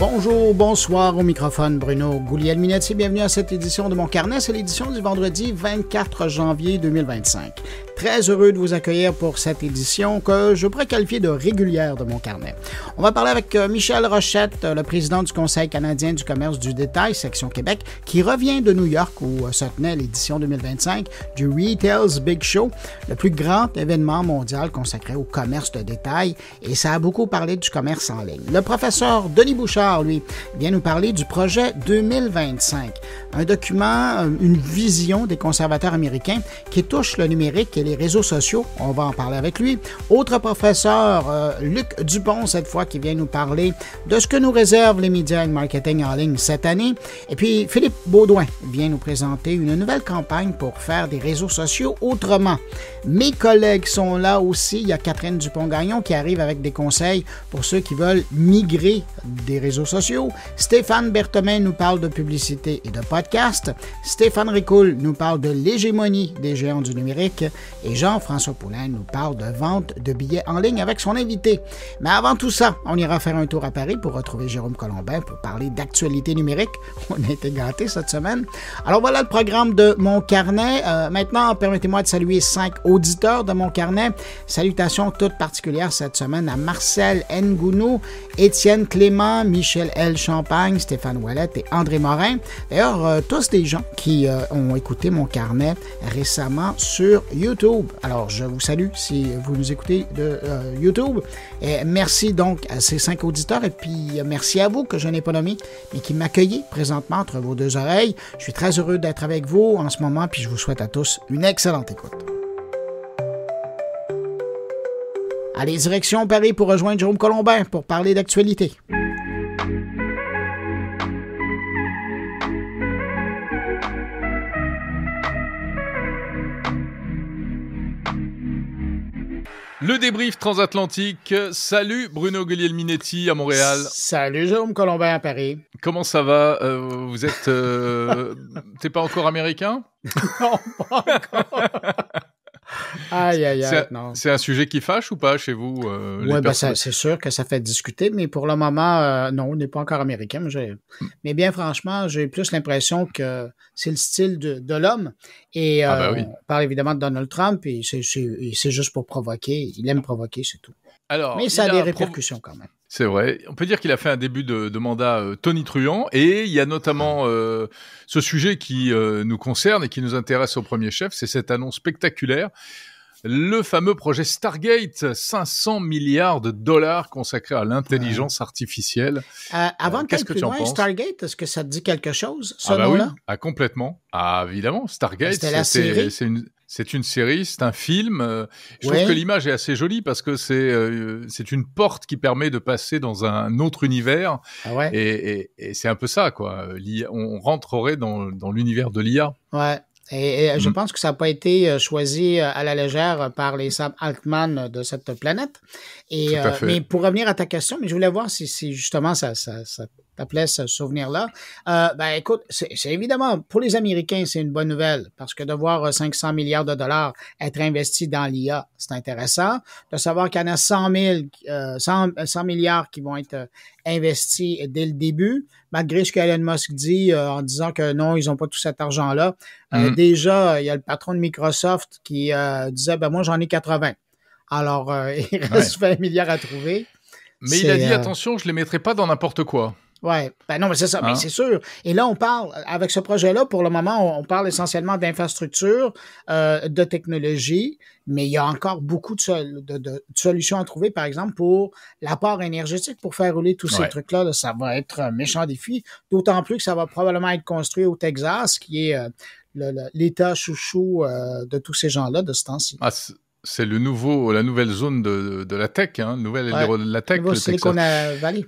Bonjour, bonsoir au microphone, Bruno Guglielminetti. Bienvenue à cette édition de Mon Carnet. C'est l'édition du vendredi 24 janvier 2025. Très heureux de vous accueillir pour cette édition que je pourrais qualifier de régulière de Mon Carnet. On va parler avec Michel Rochette, le président du Conseil canadien du commerce du détail, section Québec, qui revient de New York où se tenait l'édition 2025 du Retail's Big Show, le plus grand événement mondial consacré au commerce de détail, et ça a beaucoup parlé du commerce en ligne. Le professeur Denis Bouchard, lui, vient nous parler du projet 2025, un document, une vision des conservateurs américains qui touche le numérique et les réseaux sociaux. On va en parler avec lui. Autre professeur, Luc Dupont, cette fois, qui vient nous parler de ce que nous réservent les médias et le marketing en ligne cette année. Et puis, Philippe Baudouin vient nous présenter une nouvelle campagne pour faire des réseaux sociaux autrement. Mes collègues sont là aussi. Il y a Catherine Dupont-Gagnon qui arrive avec des conseils pour ceux qui veulent migrer des réseaux sociaux. Stéphane Berthomin nous parle de publicité et de podcast. Stéphane Ricoul nous parle de l'hégémonie des géants du numérique. Et Jean-François Poulin nous parle de vente de billets en ligne avec son invité. Mais avant tout ça, on ira faire un tour à Paris pour retrouver Jérôme Colombin pour parler d'actualité numérique. On a été gâtés cette semaine. Alors voilà le programme de Mon Carnet. Maintenant, permettez-moi de saluer 5 auditeurs de Mon Carnet. Salutations toutes particulières cette semaine à Marcel Ngounou, Étienne Clément, Michel L. Champagne, Stéphane Ouellette et André Morin. D'ailleurs, tous des gens qui ont écouté Mon Carnet récemment sur YouTube. Alors, je vous salue si vous nous écoutez de YouTube. Et merci donc à ces 5 auditeurs et puis merci à vous que je n'ai pas nommé mais qui m'accueillez présentement entre vos deux oreilles. Je suis très heureux d'être avec vous en ce moment puis je vous souhaite à tous une excellente écoute. Allez, direction Paris pour rejoindre Jérôme Colombin pour parler d'actualité. Le débrief transatlantique. Salut Bruno Guglielminetti à Montréal. Salut Jérôme Colombin à Paris. Comment ça va? Vous êtes... T'es pas encore américain? Non, pas encore. Aïe, aïe, aïe, non. C'est un sujet qui fâche ou pas chez vous? Oui, ben c'est sûr que ça fait discuter, mais pour le moment, non, on n'est pas encore américain. Mais bien franchement, j'ai plus l'impression que c'est le style de l'homme. Et oui. On parle évidemment de Donald Trump, et c'est juste pour provoquer. Il aime provoquer, c'est tout. Alors, mais ça a des répercussions quand même. C'est vrai. On peut dire qu'il a fait un début de mandat tonitruant et il y a notamment ce sujet qui nous concerne et qui nous intéresse au premier chef, c'est cette annonce spectaculaire. Le fameux projet Stargate, 500 milliards de dollars consacrés à l'intelligence artificielle. Avant de qu'est-ce que tu en penses? Stargate, est-ce que ça te dit quelque chose, ce bah nom-là? Oui, complètement. Ah, évidemment. Stargate, c'est une série, c'est un film. Je trouve que l'image est assez jolie parce que c'est une porte qui permet de passer dans un autre univers. Ah ouais. Et c'est un peu ça, quoi. On rentrerait dans l'univers de l'IA. Ouais. Et je pense que ça n'a pas été choisi à la légère par les Sam Altman de cette planète. Et, mais pour revenir à ta question, mais je voulais voir si justement ça t'appelait ce souvenir-là. Ben écoute, c'est évidemment, pour les Américains, c'est une bonne nouvelle parce que de voir 500 milliards de dollars être investis dans l'IA, c'est intéressant. De savoir qu'il y en a 100 milliards qui vont être investis dès le début, malgré ce qu'Elon Musk dit en disant que non, ils n'ont pas tout cet argent-là. Déjà, il y a le patron de Microsoft qui disait, ben moi, j'en ai 80. Alors, il reste 20 milliards à trouver. Mais il a dit, attention, je ne les mettrai pas dans n'importe quoi. Oui, ben non, mais c'est ça, mais c'est sûr. Et là, on parle, avec ce projet-là, pour le moment, on parle essentiellement d'infrastructure, de technologie, mais il y a encore beaucoup de solutions à trouver, par exemple, pour l'apport énergétique, pour faire rouler tous ces trucs-là. Là, ça va être un méchant défi, d'autant plus que ça va probablement être construit au Texas, qui est l'état chouchou de tous ces gens-là de ce temps-ci. C'est la nouvelle zone de la tech, de la tech, le Silicon Valley.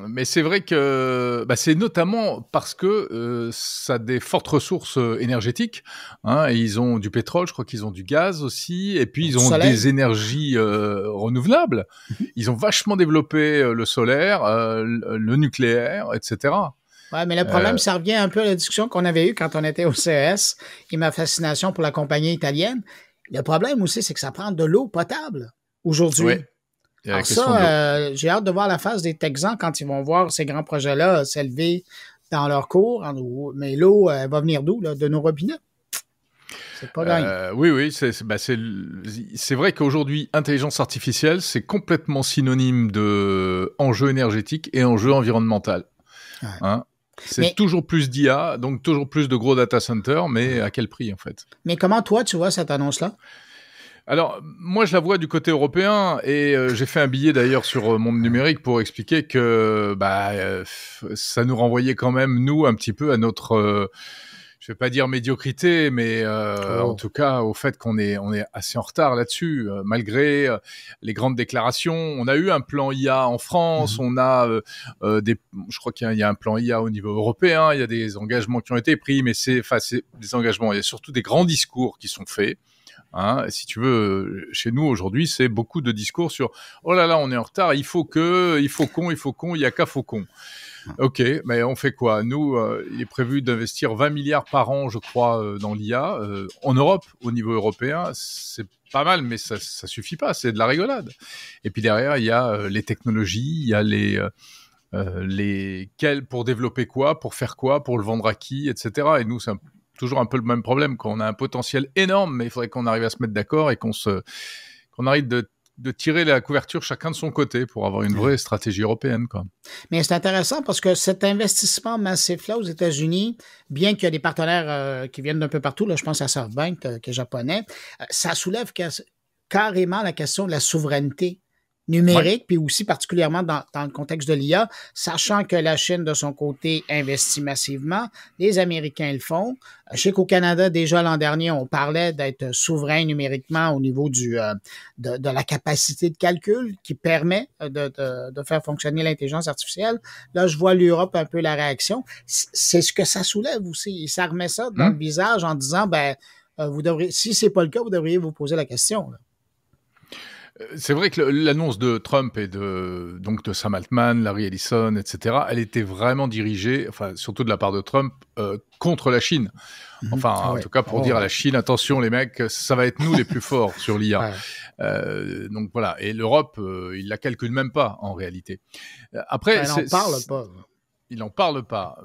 Mais c'est vrai que c'est notamment parce que ça a des fortes ressources énergétiques. Et ils ont du pétrole, je crois qu'ils ont du gaz aussi, et puis ils ont des énergies renouvelables. Ils ont vachement développé le solaire, le nucléaire, etc. Oui, mais le problème, ça revient un peu à la discussion qu'on avait eue quand on était au CES et ma fascination pour la compagnie italienne. Le problème aussi, c'est que ça prend de l'eau potable aujourd'hui. Il y a la Alors question de l'eau. ça, j'ai hâte de voir la face des Texans quand ils vont voir ces grands projets-là s'élever dans leur cours. Mais l'eau, elle va venir d'où, là? De nos robinets? C'est pas gagné. Oui, c'est vrai qu'aujourd'hui, intelligence artificielle, c'est complètement synonyme de enjeu énergétique et enjeu environnemental. Ouais. Hein? C'est toujours plus d'IA, donc toujours plus de gros data centers, mais à quel prix, en fait? Mais comment, toi, tu vois cette annonce-là? Alors, moi, je la vois du côté européen et j'ai fait un billet d'ailleurs sur Monde Numérique pour expliquer que ça nous renvoyait quand même, nous, un petit peu à notre... je vais pas dire médiocrité, mais en tout cas au fait qu'on est assez en retard là-dessus, malgré les grandes déclarations. On a eu un plan IA en France, on a je crois qu'il y a un plan IA au niveau européen, il y a des engagements qui ont été pris, mais c'est des engagements, il y a surtout des grands discours qui sont faits. Hein, si tu veux, chez nous aujourd'hui, c'est beaucoup de discours sur « Oh là là, on est en retard, il faut qu'on, il y a qu'à faut qu'on ». Ok, mais on fait quoi? Nous, il est prévu d'investir 20 milliards par an, je crois, dans l'IA. En Europe, au niveau européen, c'est pas mal, mais ça suffit pas, c'est de la rigolade. Et puis derrière, il y a les technologies, il y a pour développer quoi, pour faire quoi, pour le vendre à qui, etc. Et nous, c'est toujours un peu le même problème, qu'on a un potentiel énorme, mais il faudrait qu'on arrive à se mettre d'accord et qu'on arrive de tirer la couverture chacun de son côté pour avoir une vraie stratégie européenne, quoi. Mais c'est intéressant parce que cet investissement massif-là aux États-Unis, bien qu'il y a des partenaires qui viennent d'un peu partout, là, je pense à SoftBank qui est japonais, ça soulève carrément la question de la souveraineté numérique, puis aussi particulièrement dans le contexte de l'IA, sachant que la Chine, de son côté, investit massivement, les Américains le font. Je sais qu'au Canada, déjà l'an dernier, on parlait d'être souverain numériquement au niveau de la capacité de calcul qui permet de faire fonctionner l'intelligence artificielle. Là, je vois l'Europe un peu la réaction. C'est ce que ça soulève aussi. Ça remet ça dans le visage en disant, vous devriez, si c'est pas le cas, vous devriez vous poser la question, là. C'est vrai que l'annonce de Trump et de Sam Altman, Larry Ellison, etc., elle était vraiment dirigée, enfin surtout de la part de Trump, contre la Chine. Enfin, en tout cas pour dire à la Chine, attention les mecs, ça va être nous les plus forts sur l'IA. Donc voilà, et l'Europe, il la calcule même pas en réalité. Après, il n'en parle pas. Il n'en parle pas.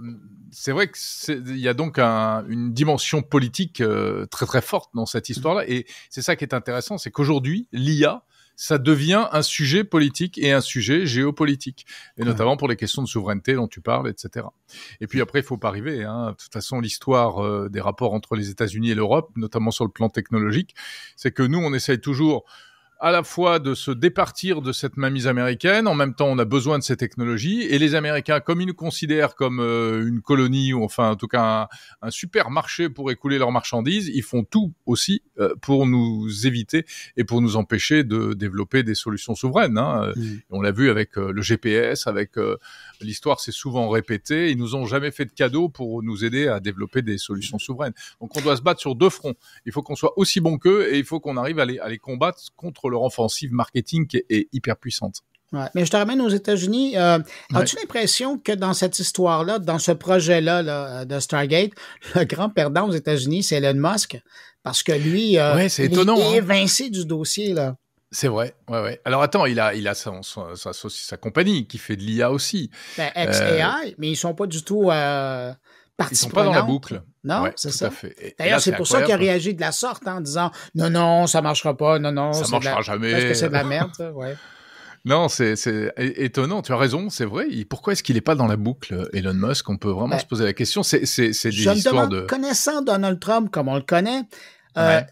C'est vrai qu'il y a donc une dimension politique très très forte dans cette histoire-là, et c'est ça qui est intéressant, c'est qu'aujourd'hui, l'IA, ça devient un sujet politique et un sujet géopolitique, et notamment pour les questions de souveraineté dont tu parles, etc. Et puis après, il faut pas rêver, hein. De toute façon, l'histoire des rapports entre les États-Unis et l'Europe, notamment sur le plan technologique, c'est que nous, on essaye toujours à la fois de se départir de cette mainmise américaine, en même temps on a besoin de ces technologies, et les Américains, comme ils nous considèrent comme une colonie, ou enfin en tout cas un super marché pour écouler leurs marchandises, ils font tout aussi pour nous éviter et pour nous empêcher de développer des solutions souveraines, hein. On l'a vu avec le GPS, avec l'histoire s'est souvent répétée, ils nous ont jamais fait de cadeau pour nous aider à développer des solutions souveraines. Donc on doit se battre sur deux fronts. Il faut qu'on soit aussi bon qu'eux, et il faut qu'on arrive à les combattre contre leur offensive marketing qui est hyper puissante. Ouais. Mais je te ramène aux États-Unis. As-tu l'impression que dans cette histoire-là, dans ce projet-là là, de Stargate, le grand perdant aux États-Unis, c'est Elon Musk? Parce que lui, c'est étonnant, il est évincé du dossier, là. C'est vrai, ouais. Alors attends, il a sa compagnie qui fait de l'IA aussi. XAI, mais ils sont pas du tout ils sont pas dans la boucle. Non, ouais, c'est tout ça. À fait. D'ailleurs, c'est pour ça qu'il a réagi de la sorte en disant non, ça marchera pas, non, ça marchera jamais. Parce que c'est de la merde, ça, ouais. Non, c'est étonnant. Tu as raison, c'est vrai. Pourquoi est-ce qu'il n'est pas dans la boucle, Elon Musk? On peut vraiment se poser la question. C'est des histoires de. Connaissant Donald Trump comme on le connaît,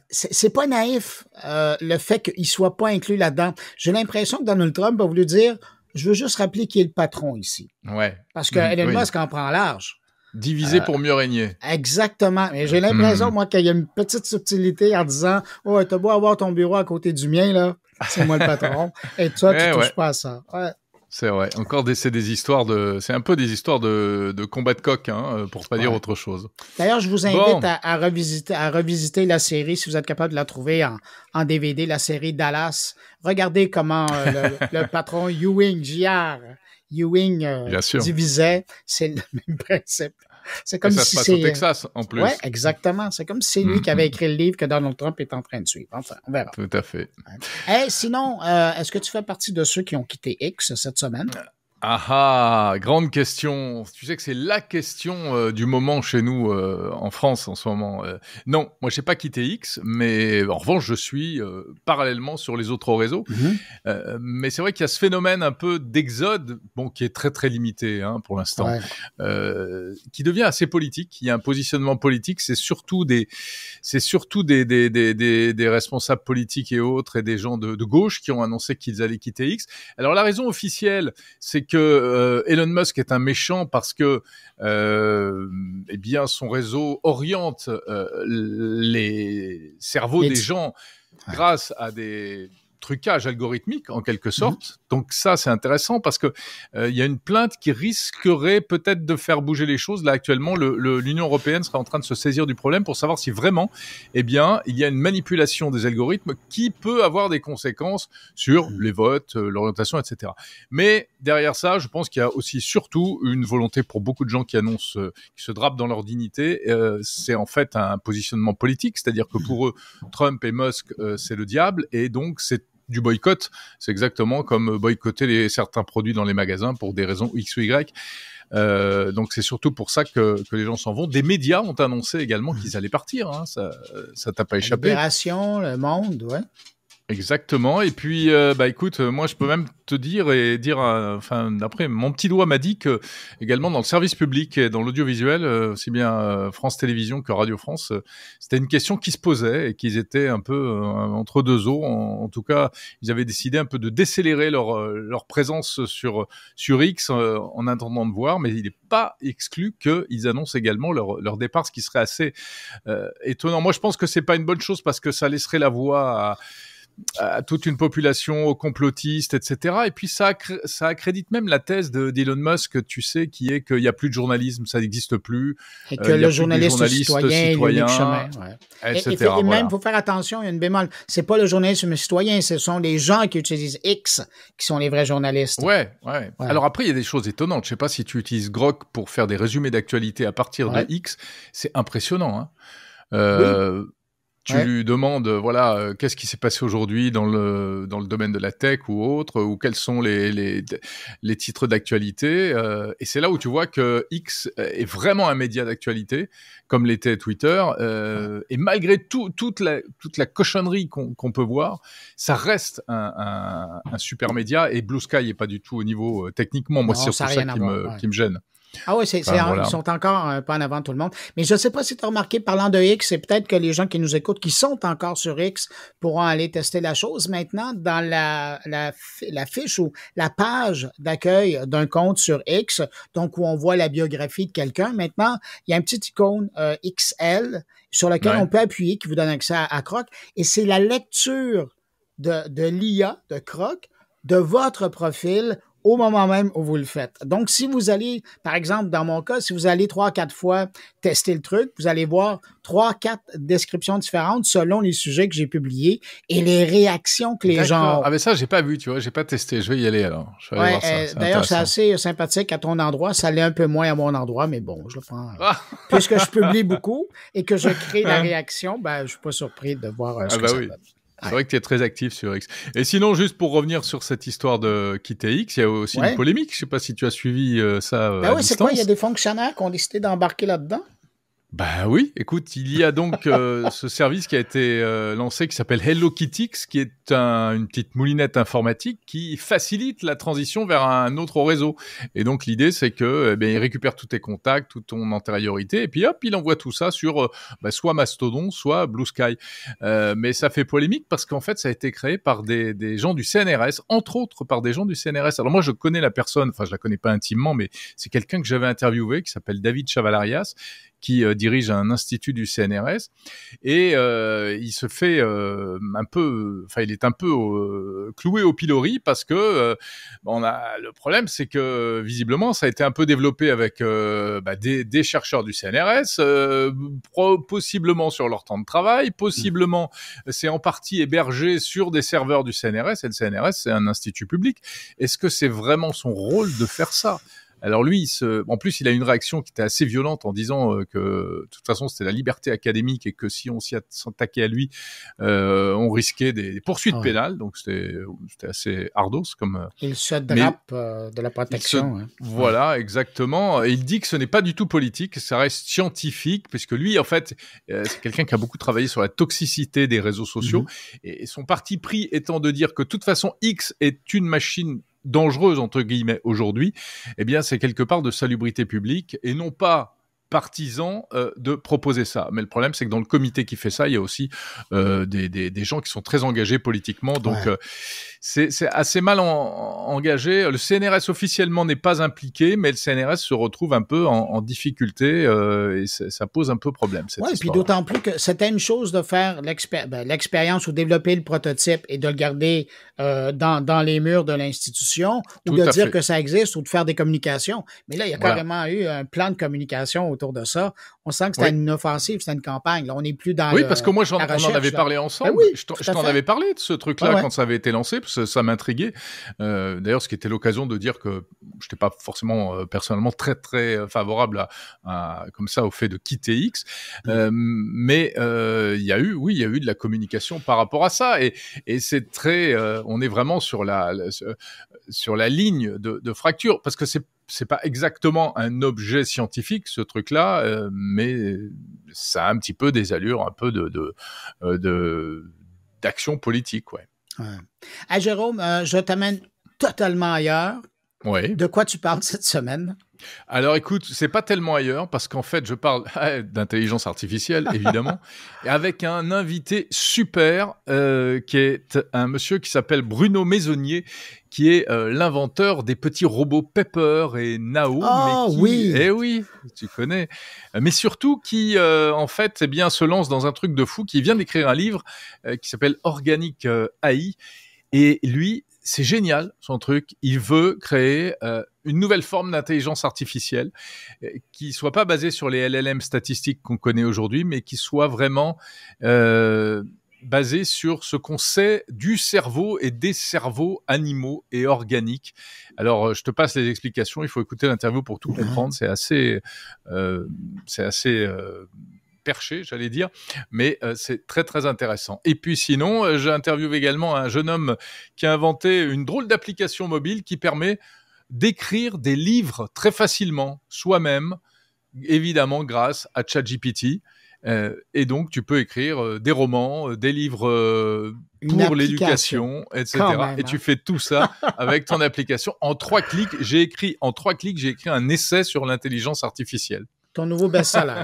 c'est pas naïf le fait qu'il soit pas inclus là-dedans. J'ai l'impression que Donald Trump a voulu dire, je veux juste rappeler qui est le patron ici. Ouais. Parce que Elon Musk en prend large. Diviser pour mieux régner. Exactement. Mais j'ai l'impression, moi, qu'il y a une petite subtilité en disant, oh, t'as beau avoir ton bureau à côté du mien, là, c'est moi le patron. Et toi, tu touches pas à ça. Ouais. C'est vrai. Encore c'est un peu des histoires de combat de coq, hein, pour pas dire autre chose. D'ailleurs, je vous invite à revisiter la série, si vous êtes capable de la trouver en DVD, la série Dallas. Regardez comment le patron Ewing, J.R. Ewing divisait. C'est le même principe. C'est comme ça si se passe au Texas, en plus. Oui, exactement. C'est comme si c'est lui qui avait écrit le livre que Donald Trump est en train de suivre. Enfin, on verra. Tout à fait. Sinon, est-ce que tu fais partie de ceux qui ont quitté X cette semaine? Ah, grande question. Tu sais que c'est la question du moment chez nous en France en ce moment. Non, moi j'ai pas quitté X, mais en revanche je suis parallèlement sur les autres réseaux. Mais c'est vrai qu'il y a ce phénomène un peu d'exode, bon, qui est très très limité pour l'instant, qui devient assez politique. Il y a un positionnement politique. C'est surtout des responsables politiques et autres et des gens de gauche qui ont annoncé qu'ils allaient quitter X. Alors la raison officielle, c'est que Elon Musk est un méchant parce que eh bien son réseau oriente les cerveaux des gens grâce à des trucage algorithmique en quelque sorte. Donc ça c'est intéressant parce que il y a une plainte qui risquerait peut-être de faire bouger les choses. Là actuellement l'Union européenne serait en train de se saisir du problème pour savoir si vraiment il y a une manipulation des algorithmes qui peut avoir des conséquences sur les votes, l'orientation, etc. Mais derrière ça, je pense qu'il y a aussi surtout une volonté pour beaucoup de gens qui annoncent, qui se drapent dans leur dignité. C'est en fait un positionnement politique, c'est-à-dire que pour eux, Trump et Musk, c'est le diable, et donc c'est du boycott. C'est exactement comme boycotter certains produits dans les magasins pour des raisons X ou Y. Donc c'est surtout pour ça que les gens s'en vont. Des médias ont annoncé également qu'ils allaient partir. Ça t'a pas échappé. Libération, Le Monde, ouais. Exactement. Et puis, écoute, moi, je peux même te dire, d'après, mon petit doigt m'a dit que, également, dans le service public et dans l'audiovisuel, aussi bien France Télévisions que Radio France, c'était une question qui se posait et qu'ils étaient un peu entre deux eaux. En tout cas, ils avaient décidé un peu de décélérer leur présence sur X en attendant de voir, mais il n'est pas exclu qu'ils annoncent également leur départ, ce qui serait assez étonnant. Moi, je pense que c'est pas une bonne chose parce que ça laisserait la voie à toute une population complotiste, etc. Et puis ça accrédite même la thèse d'Elon Musk, tu sais, qui est qu'il n'y a plus de journalisme, ça n'existe plus. Et que le journaliste citoyen, l'unique chemin. Etc. Et même, il faut faire attention, il y a une bémol. C'est pas le journalisme citoyen, ce sont les gens qui utilisent X qui sont les vrais journalistes. Ouais. Alors après, il y a des choses étonnantes. Je sais pas si tu utilises Grok pour faire des résumés d'actualité à partir de X. C'est impressionnant. Oui. Tu lui demandes, qu'est-ce qui s'est passé aujourd'hui dans le domaine de la tech ou autre, ou quels sont les titres d'actualité. Et c'est là où tu vois que X est vraiment un média d'actualité, comme l'était Twitter. Et malgré toute la cochonnerie qu'on peut voir, ça reste un super média. Et Blue Sky n'est pas du tout au niveau techniquement. Moi, c'est surtout ça qui me gêne. Ah oui, ils sont encore un peu en avant de tout le monde. Mais je ne sais pas si tu as remarqué, parlant de X, c'est peut-être que les gens qui nous écoutent, qui sont encore sur X, pourront aller tester la chose. Maintenant, dans la fiche ou la page d'accueil d'un compte sur X, donc où on voit la biographie de quelqu'un, maintenant, il y a un petit icône XL sur lequel on peut appuyer, qui vous donne accès à Croc. Et c'est la lecture de l'IA, de Croc, de votre profil au moment même où vous le faites. Donc, si vous allez, par exemple, dans mon cas, si vous allez 3-4 fois tester le truc, vous allez voir 3-4 descriptions différentes selon les sujets que j'ai publiés et les réactions que les gens ont. Ah, mais ça, j'ai pas vu, tu vois, j'ai pas testé. Je vais y aller alors. Je vais aller voir ça. D'ailleurs, c'est assez sympathique à ton endroit. Ça l'est un peu moins à mon endroit, mais bon, je le prends. Puisque je publie beaucoup et que je crée la réaction, je suis pas surpris de voir ce que ça donne. C'est vrai que tu es très actif sur X. Et sinon, juste pour revenir sur cette histoire de quitter X, il y a aussi une polémique. Je sais pas si tu as suivi ça à distance. C'est quoi? Il y a des fonctionnaires qui ont décidé d'embarquer là-dedans? Oui, écoute, il y a donc ce service qui a été lancé qui s'appelle HelloKittix, qui est une petite moulinette informatique qui facilite la transition vers un autre réseau. Et donc l'idée, c'est que il récupère tous tes contacts, toute ton antériorité, et puis hop, il envoie tout ça sur soit Mastodon, soit Blue Sky. Mais ça fait polémique parce qu'en fait, ça a été créé par des gens du CNRS, entre autres par des gens du CNRS. Alors moi, je connais la personne, enfin je la connais pas intimement, mais c'est quelqu'un que j'avais interviewé qui s'appelle David Chavalarias, qui dirige un institut du CNRS, et il se fait il est un peu cloué au pilori parce que le problème, c'est que visiblement ça a été un peu développé avec des chercheurs du CNRS, possiblement sur leur temps de travail, possiblement c'est en partie hébergé sur des serveurs du CNRS, et le CNRS c'est un institut public. Est-ce que c'est vraiment son rôle de faire ça? Alors lui, en plus, il a une réaction qui était assez violente en disant que de toute façon, c'était la liberté académique et que si on s'attaquait à lui, on risquait des poursuites pénales. Donc c'était assez ardos comme. Il se drape de la protection. Voilà, exactement. Et il dit que ce n'est pas du tout politique, ça reste scientifique, puisque lui, en fait, c'est quelqu'un qui a beaucoup travaillé sur la toxicité des réseaux sociaux, et son parti pris étant de dire que de toute façon X est une machine dangereuse entre guillemets aujourd'hui, eh bien c'est quelque part de salubrité publique et non pas partisan de proposer ça. Mais le problème, c'est que dans le comité qui fait ça, il y a aussi des gens qui sont très engagés politiquement. Donc, c'est assez mal engagé. Le CNRS officiellement n'est pas impliqué, mais le CNRS se retrouve un peu en difficulté et ça pose un peu problème. Oui, puis d'autant plus que c'était une chose de faire l'expérience ou développer le prototype et de le garder dans les murs de l'institution ou de dire que ça existe ou de faire des communications. Mais là, il y a carrément eu un plan de communication autour de ça. On sent que c'était une offensive, c'était une campagne. Là, on n'est plus dans parce que moi, on en avait parlé ensemble. Je t'en avais parlé de ce truc-là quand ça avait été lancé, parce que ça m'intriguait. D'ailleurs, ce qui était l'occasion de dire que je n'étais pas forcément personnellement très, très favorable comme ça au fait de quitter X. Mais il y a eu de la communication par rapport à ça. Et c'est très... on est vraiment sur la ligne de fracture, parce que c'est pas exactement un objet scientifique, ce truc-là, mais ça a un petit peu des allures un peu d'action politique, ouais. Hey, Jérôme, je t'amène totalement ailleurs. Oui. De quoi tu parles cette semaine? Alors écoute, c'est pas tellement ailleurs parce qu'en fait je parle d'intelligence artificielle évidemment et avec un invité super qui est un monsieur qui s'appelle Bruno Maisonnier, qui est l'inventeur des petits robots Pepper et Nao. Oui. Eh oui, tu connais. Mais surtout qui en fait se lance dans un truc de fou, qui vient d'écrire un livre qui s'appelle Organic AI, et lui, c'est génial, son truc. Il veut créer une nouvelle forme d'intelligence artificielle qui soit pas basée sur les LLM statistiques qu'on connaît aujourd'hui, mais qui soit vraiment basée sur ce qu'on sait du cerveau et des cerveaux animaux et organiques. Alors, je te passe les explications. Il faut écouter l'interview pour tout comprendre. C'est assez perché, j'allais dire, mais c'est très très intéressant. Et puis sinon, j'ai interviewé également un jeune homme qui a inventé une drôle d'application mobile qui permet d'écrire des livres très facilement, soi-même, évidemment grâce à ChatGPT. Et donc, tu peux écrire des romans, des livres pour l'éducation, etc. Et tu fais tout ça avec ton application. En 3 clics, j'ai écrit un essai sur l'intelligence artificielle. Ton nouveau best-seller.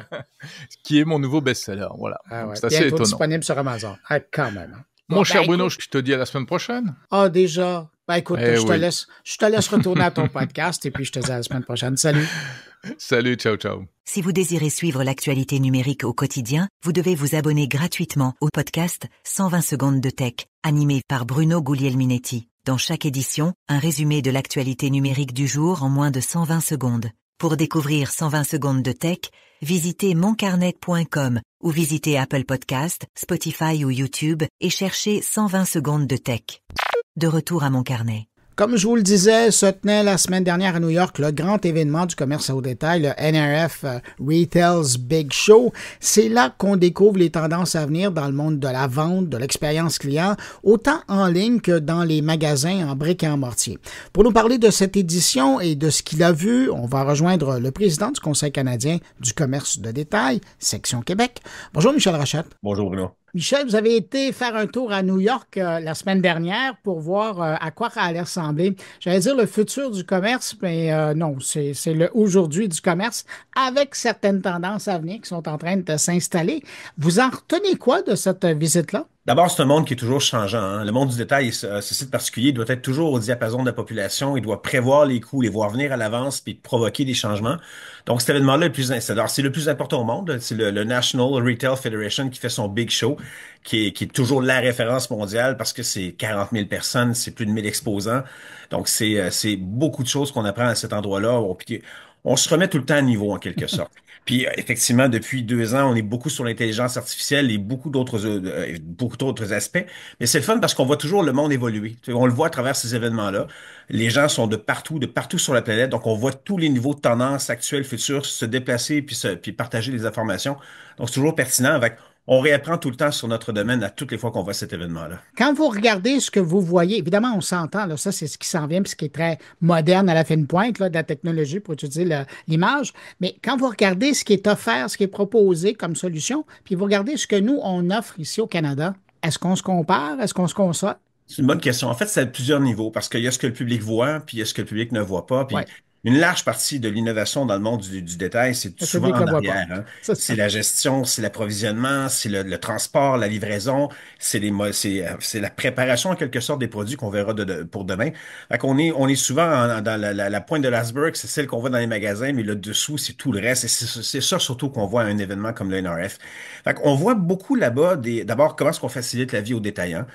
Qui est mon nouveau best-seller, voilà. C'est assez étonnant. Disponible sur Amazon. Quand même. Mon cher Bruno, je te dis à la semaine prochaine. Déjà. Écoute, je te laisse retourner à ton podcast et puis je te dis à la semaine prochaine. Salut. Salut, ciao, ciao. Si vous désirez suivre l'actualité numérique au quotidien, vous devez vous abonner gratuitement au podcast 120 secondes de tech, animé par Bruno Guglielminetti. Dans chaque édition, un résumé de l'actualité numérique du jour en moins de 120 secondes. Pour découvrir 120 secondes de tech, visitez moncarnet.com ou visitez Apple Podcast, Spotify ou YouTube et cherchez 120 secondes de tech. De retour à Mon Carnet. Comme je vous le disais, se tenait la semaine dernière à New York le grand événement du commerce au détail, le NRF Retail's Big Show. C'est là qu'on découvre les tendances à venir dans le monde de la vente, de l'expérience client, autant en ligne que dans les magasins en briques et en mortier. Pour nous parler de cette édition et de ce qu'il a vu, on va rejoindre le président du Conseil canadien du commerce de détail, section Québec. Bonjour Michel Rachette. Bonjour Bruno. Michel, vous avez été faire un tour à New York la semaine dernière pour voir à quoi ça allait ressembler. J'allais dire le futur du commerce, mais non, c'est le aujourd'hui du commerce avec certaines tendances à venir qui sont en train de s'installer. Vous en retenez quoi de cette visite-là? D'abord, c'est un monde qui est toujours changeant, hein. Le monde du détail, ce site particulier, doit être toujours au diapason de la population. Il doit prévoir les coûts, les voir venir à l'avance, puis provoquer des changements. Donc, cet événement-là c'est le plus important au monde. C'est le National Retail Federation qui fait son Big Show, qui est toujours la référence mondiale parce que c'est 40 000 personnes, c'est plus de 1000 exposants. Donc, c'est beaucoup de choses qu'on apprend à cet endroit-là. on se remet tout le temps à niveau en quelque sorte. Puis effectivement, depuis 2 ans, on est beaucoup sur l'intelligence artificielle et beaucoup d'autres aspects. Mais c'est le fun parce qu'on voit toujours le monde évoluer. Tu sais, on le voit à travers ces événements-là. Les gens sont de partout sur la planète. Donc, on voit tous les niveaux de tendance actuelles, futures se déplacer puis partager les informations. Donc, c'est toujours pertinent. On réapprend tout le temps sur notre domaine à toutes les fois qu'on voit cet événement-là. Quand vous regardez ce que vous voyez, évidemment, on s'entend, là, ça, c'est ce qui s'en vient, puis ce qui est très moderne à la fine pointe là, de la technologie pour utiliser l'image. Mais quand vous regardez ce qui est offert, ce qui est proposé comme solution, puis vous regardez ce que nous, on offre ici au Canada, est-ce qu'on se compare? Est-ce qu'on se console? C'est une bonne question. En fait, c'est à plusieurs niveaux parce qu'il y a ce que le public voit, puis il y a ce que le public ne voit pas. Oui, Puis une large partie de l'innovation dans le monde du détail, c'est le souvent public en ne le voit pas. arrière, hein. C'est C'est ça. la gestion, c'est l'approvisionnement, c'est le transport, la livraison, c'est la préparation en quelque sorte des produits qu'on verra pour demain. Fait qu'on on est souvent dans la pointe de l'iceberg, c'est celle qu'on voit dans les magasins, mais le dessous, c'est tout le reste. Et c'est ça surtout qu'on voit à un événement comme le NRF. Fait qu'on voit beaucoup là-bas d'abord comment est-ce qu'on facilite la vie aux détaillants.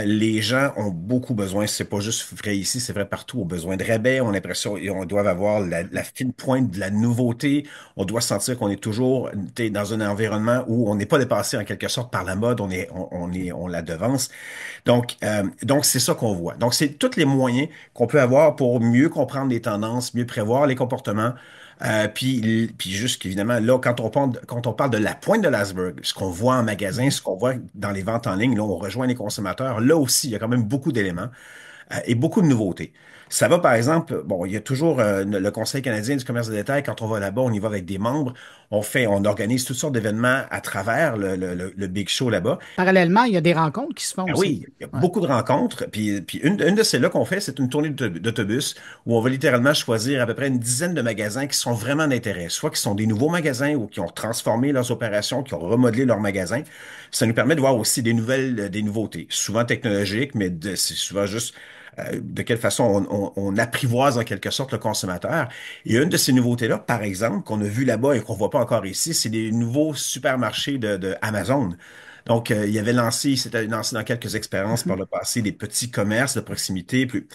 Les gens ont beaucoup besoin, c'est pas juste vrai ici, c'est vrai partout, ont besoin de rabais, on a l'impression on doit avoir la fine pointe de la nouveauté, on doit sentir qu'on est toujours dans un environnement où on n'est pas dépassé en quelque sorte par la mode, on la devance. Donc c'est ça qu'on voit. Donc c'est tous les moyens qu'on peut avoir pour mieux comprendre les tendances, mieux prévoir les comportements. Puis juste évidemment, là, quand on parle de la pointe de l'iceberg, ce qu'on voit en magasin, ce qu'on voit dans les ventes en ligne, là, on rejoint les consommateurs. Là aussi, il y a quand même beaucoup d'éléments et beaucoup de nouveautés. Ça va, par exemple, bon, il y a toujours le Conseil canadien du commerce de détail. Quand on va là-bas, on y va avec des membres. On organise toutes sortes d'événements à travers le Big Show là-bas. Parallèlement, il y a des rencontres qui se font Ah aussi. oui, il y a Ouais. beaucoup de rencontres. Puis une de celles-là qu'on fait, c'est une tournée d'autobus où on va littéralement choisir à peu près une dizaine de magasins qui sont vraiment d'intérêt, soit qui sont des nouveaux magasins ou qui ont transformé leurs opérations, qui ont remodelé leurs magasins. Ça nous permet de voir aussi des nouveautés, souvent technologiques, mais c'est souvent juste de quelle façon on apprivoise en quelque sorte le consommateur. Et une de ces nouveautés-là, par exemple, qu'on a vu là-bas et qu'on voit pas encore ici, c'est les nouveaux supermarchés de Amazon. Donc, il s'était lancé dans quelques expériences par Mhm. le passé, des petits commerces de proximité. Puis,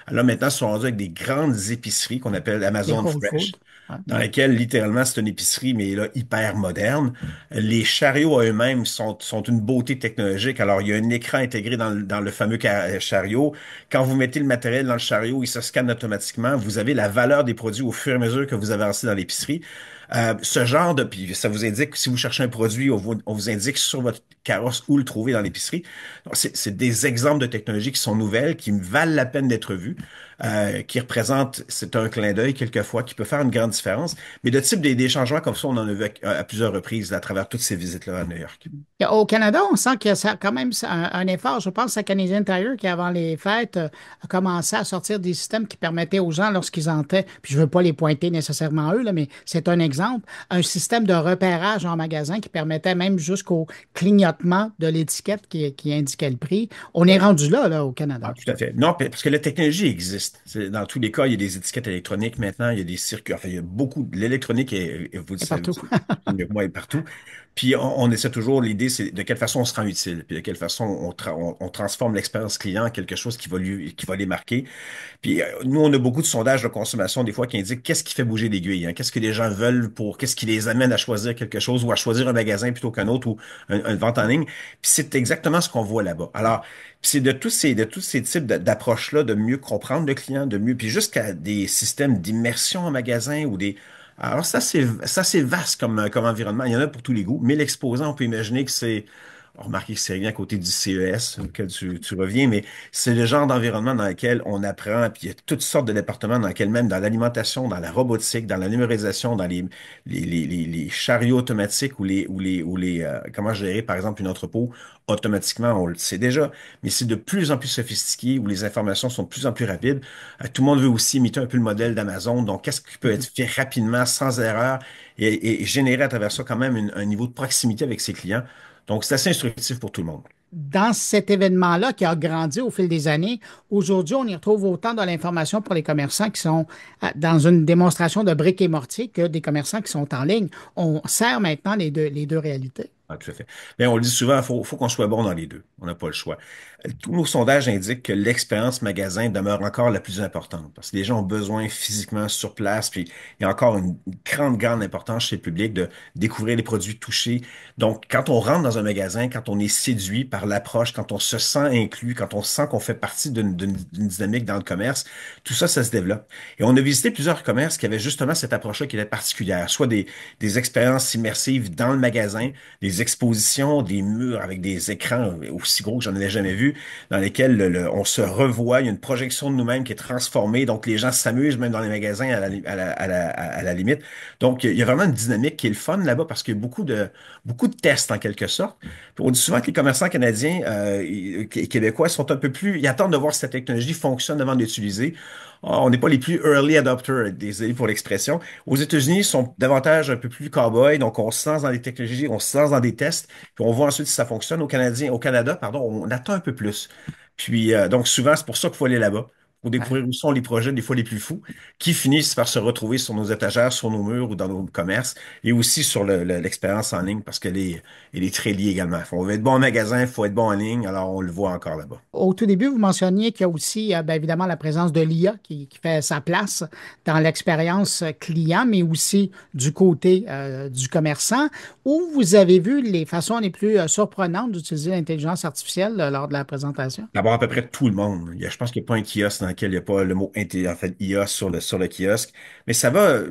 là, maintenant, ils sont rendus avec des grandes épiceries qu'on appelle Des Amazon Whole Fresh, Foods. Ouais. dans lesquelles, littéralement, c'est une épicerie, mais là, hyper moderne. Les chariots à eux-mêmes sont une beauté technologique. Alors, il y a un écran intégré dans le fameux chariot. Quand vous mettez le matériel dans le chariot, il se scanne automatiquement. Vous avez la valeur des produits au fur et à mesure que vous avancez dans l'épicerie. Puis ça vous indique, si vous cherchez un produit, on vous indique sur votre carrosse où le trouver dans l'épicerie. Donc, c'est des exemples de technologies qui sont nouvelles, qui valent la peine d'être vues, qui représentent, c'est un clin d'œil quelquefois, qui peut faire une grande différence. Mais de type des changements comme ça, on en a vu à plusieurs reprises à travers toutes ces visites-là à New York. Au Canada, on sent qu'il y a quand même un effort. Je pense à Canadian Tire qui, avant les fêtes, a commencé à sortir des systèmes qui permettaient aux gens, lorsqu'ils entraient, puis je ne veux pas les pointer nécessairement eux, là, mais c'est un exemple, un système de repérage en magasin qui permettait même jusqu'au clignotement de l'étiquette qui indiquait le prix. On est rendu là, au Ah, Canada. tout à fait. Non, parce que la technologie existe. Dans tous les cas, il y a des étiquettes électroniques maintenant, il y a des circuits, enfin, il y a beaucoup. L'électronique, vous le Et savez partout. mieux que moi, est partout. Puis on essaie toujours, l'idée, c'est de quelle façon on se rend utile, puis de quelle façon on transforme l'expérience client en quelque chose qui va les marquer. Puis nous, on a beaucoup de sondages de consommation des fois qui indiquent qu'est-ce qui fait bouger l'aiguille, hein? Qu'est-ce que les gens veulent qu'est-ce qui les amène à choisir quelque chose ou à choisir un magasin plutôt qu'un autre ou une vente en ligne. Puis c'est exactement ce qu'on voit là-bas. Alors, puis c'est de tous ces types d'approches-là, de mieux comprendre le client, puis jusqu'à des systèmes d'immersion en magasin ou des. Alors ça, c'est vaste comme environnement. Il y en a pour tous les goûts. Mais l'exposant, on peut imaginer que c'est. Remarquez que c'est rien à côté du CES auquel tu reviens, mais c'est le genre d'environnement dans lequel on apprend, puis il y a toutes sortes de départements dans lesquels même dans l'alimentation, dans la robotique, dans la numérisation, dans les chariots automatiques comment gérer, par exemple, une entrepôt automatiquement, on le sait déjà, mais c'est de plus en plus sophistiqué, où les informations sont de plus en plus rapides. Tout le monde veut aussi imiter un peu le modèle d'Amazon, donc qu'est-ce qui peut être fait rapidement, sans erreur, et générer à travers ça quand même un niveau de proximité avec ses clients. Donc, c'est assez instructif pour tout le monde. Dans cet événement-là qui a grandi au fil des années, aujourd'hui, on y retrouve autant de l'information pour les commerçants qui sont dans une démonstration de briques et mortier que des commerçants qui sont en ligne. On sert maintenant les deux réalités. Ah, tout à fait. Mais on le dit souvent, faut qu'on soit bon dans les deux. On n'a pas le choix. Tous nos sondages indiquent que l'expérience magasin demeure encore la plus importante parce que les gens ont besoin physiquement sur place, puis il y a encore une grande, grande importance chez le public de découvrir les produits touchés. Donc, quand on rentre dans un magasin, quand on est séduit par l'approche, quand on se sent inclus, quand on sent qu'on fait partie d'une dynamique dans le commerce, tout ça, ça se développe. Et on a visité plusieurs commerces qui avaient justement cette approche-là qui était particulière, soit des expériences immersives dans le magasin, des expositions, des murs avec des écrans aussi gros que j'en avais jamais vu, dans lesquels on se revoit, il y a une projection de nous-mêmes qui est transformée, donc les gens s'amusent même dans les magasins à la limite. Donc, il y a vraiment une dynamique qui est le fun là-bas parce qu'il y a beaucoup de tests en quelque sorte. Puis on dit souvent que les commerçants canadiens et québécois sont un peu plus, ils attendent de voir si cette technologie fonctionne avant de l'utiliser. On n'est pas les plus early adopters, désolé pour l'expression. Aux États-Unis, ils sont davantage un peu plus cow-boy, donc on se lance dans des technologies, on se lance dans des tests, puis on voit ensuite si ça fonctionne. Au Canada, pardon, on attend un peu plus. Puis donc souvent, c'est pour ça qu'il faut aller là-bas, pour découvrir où sont les projets des fois les plus fous, qui finissent par se retrouver sur nos étagères, sur nos murs ou dans nos commerces, et aussi sur l'expérience en ligne, parce elle est très liée également. Il faut être bon en magasin, il faut être bon en ligne, alors on le voit encore là-bas. Au tout début, vous mentionniez qu'il y a aussi, bien évidemment, la présence de l'IA qui fait sa place dans l'expérience client, mais aussi du côté du commerçant. Où vous avez vu les façons les plus surprenantes d'utiliser l'intelligence artificielle lors de la présentation? D'abord, à peu près tout le monde. Je pense qu'il n'y a pas un kiosque dans lequel il n'y a pas le mot en fait, IA sur le kiosque. Mais ça va,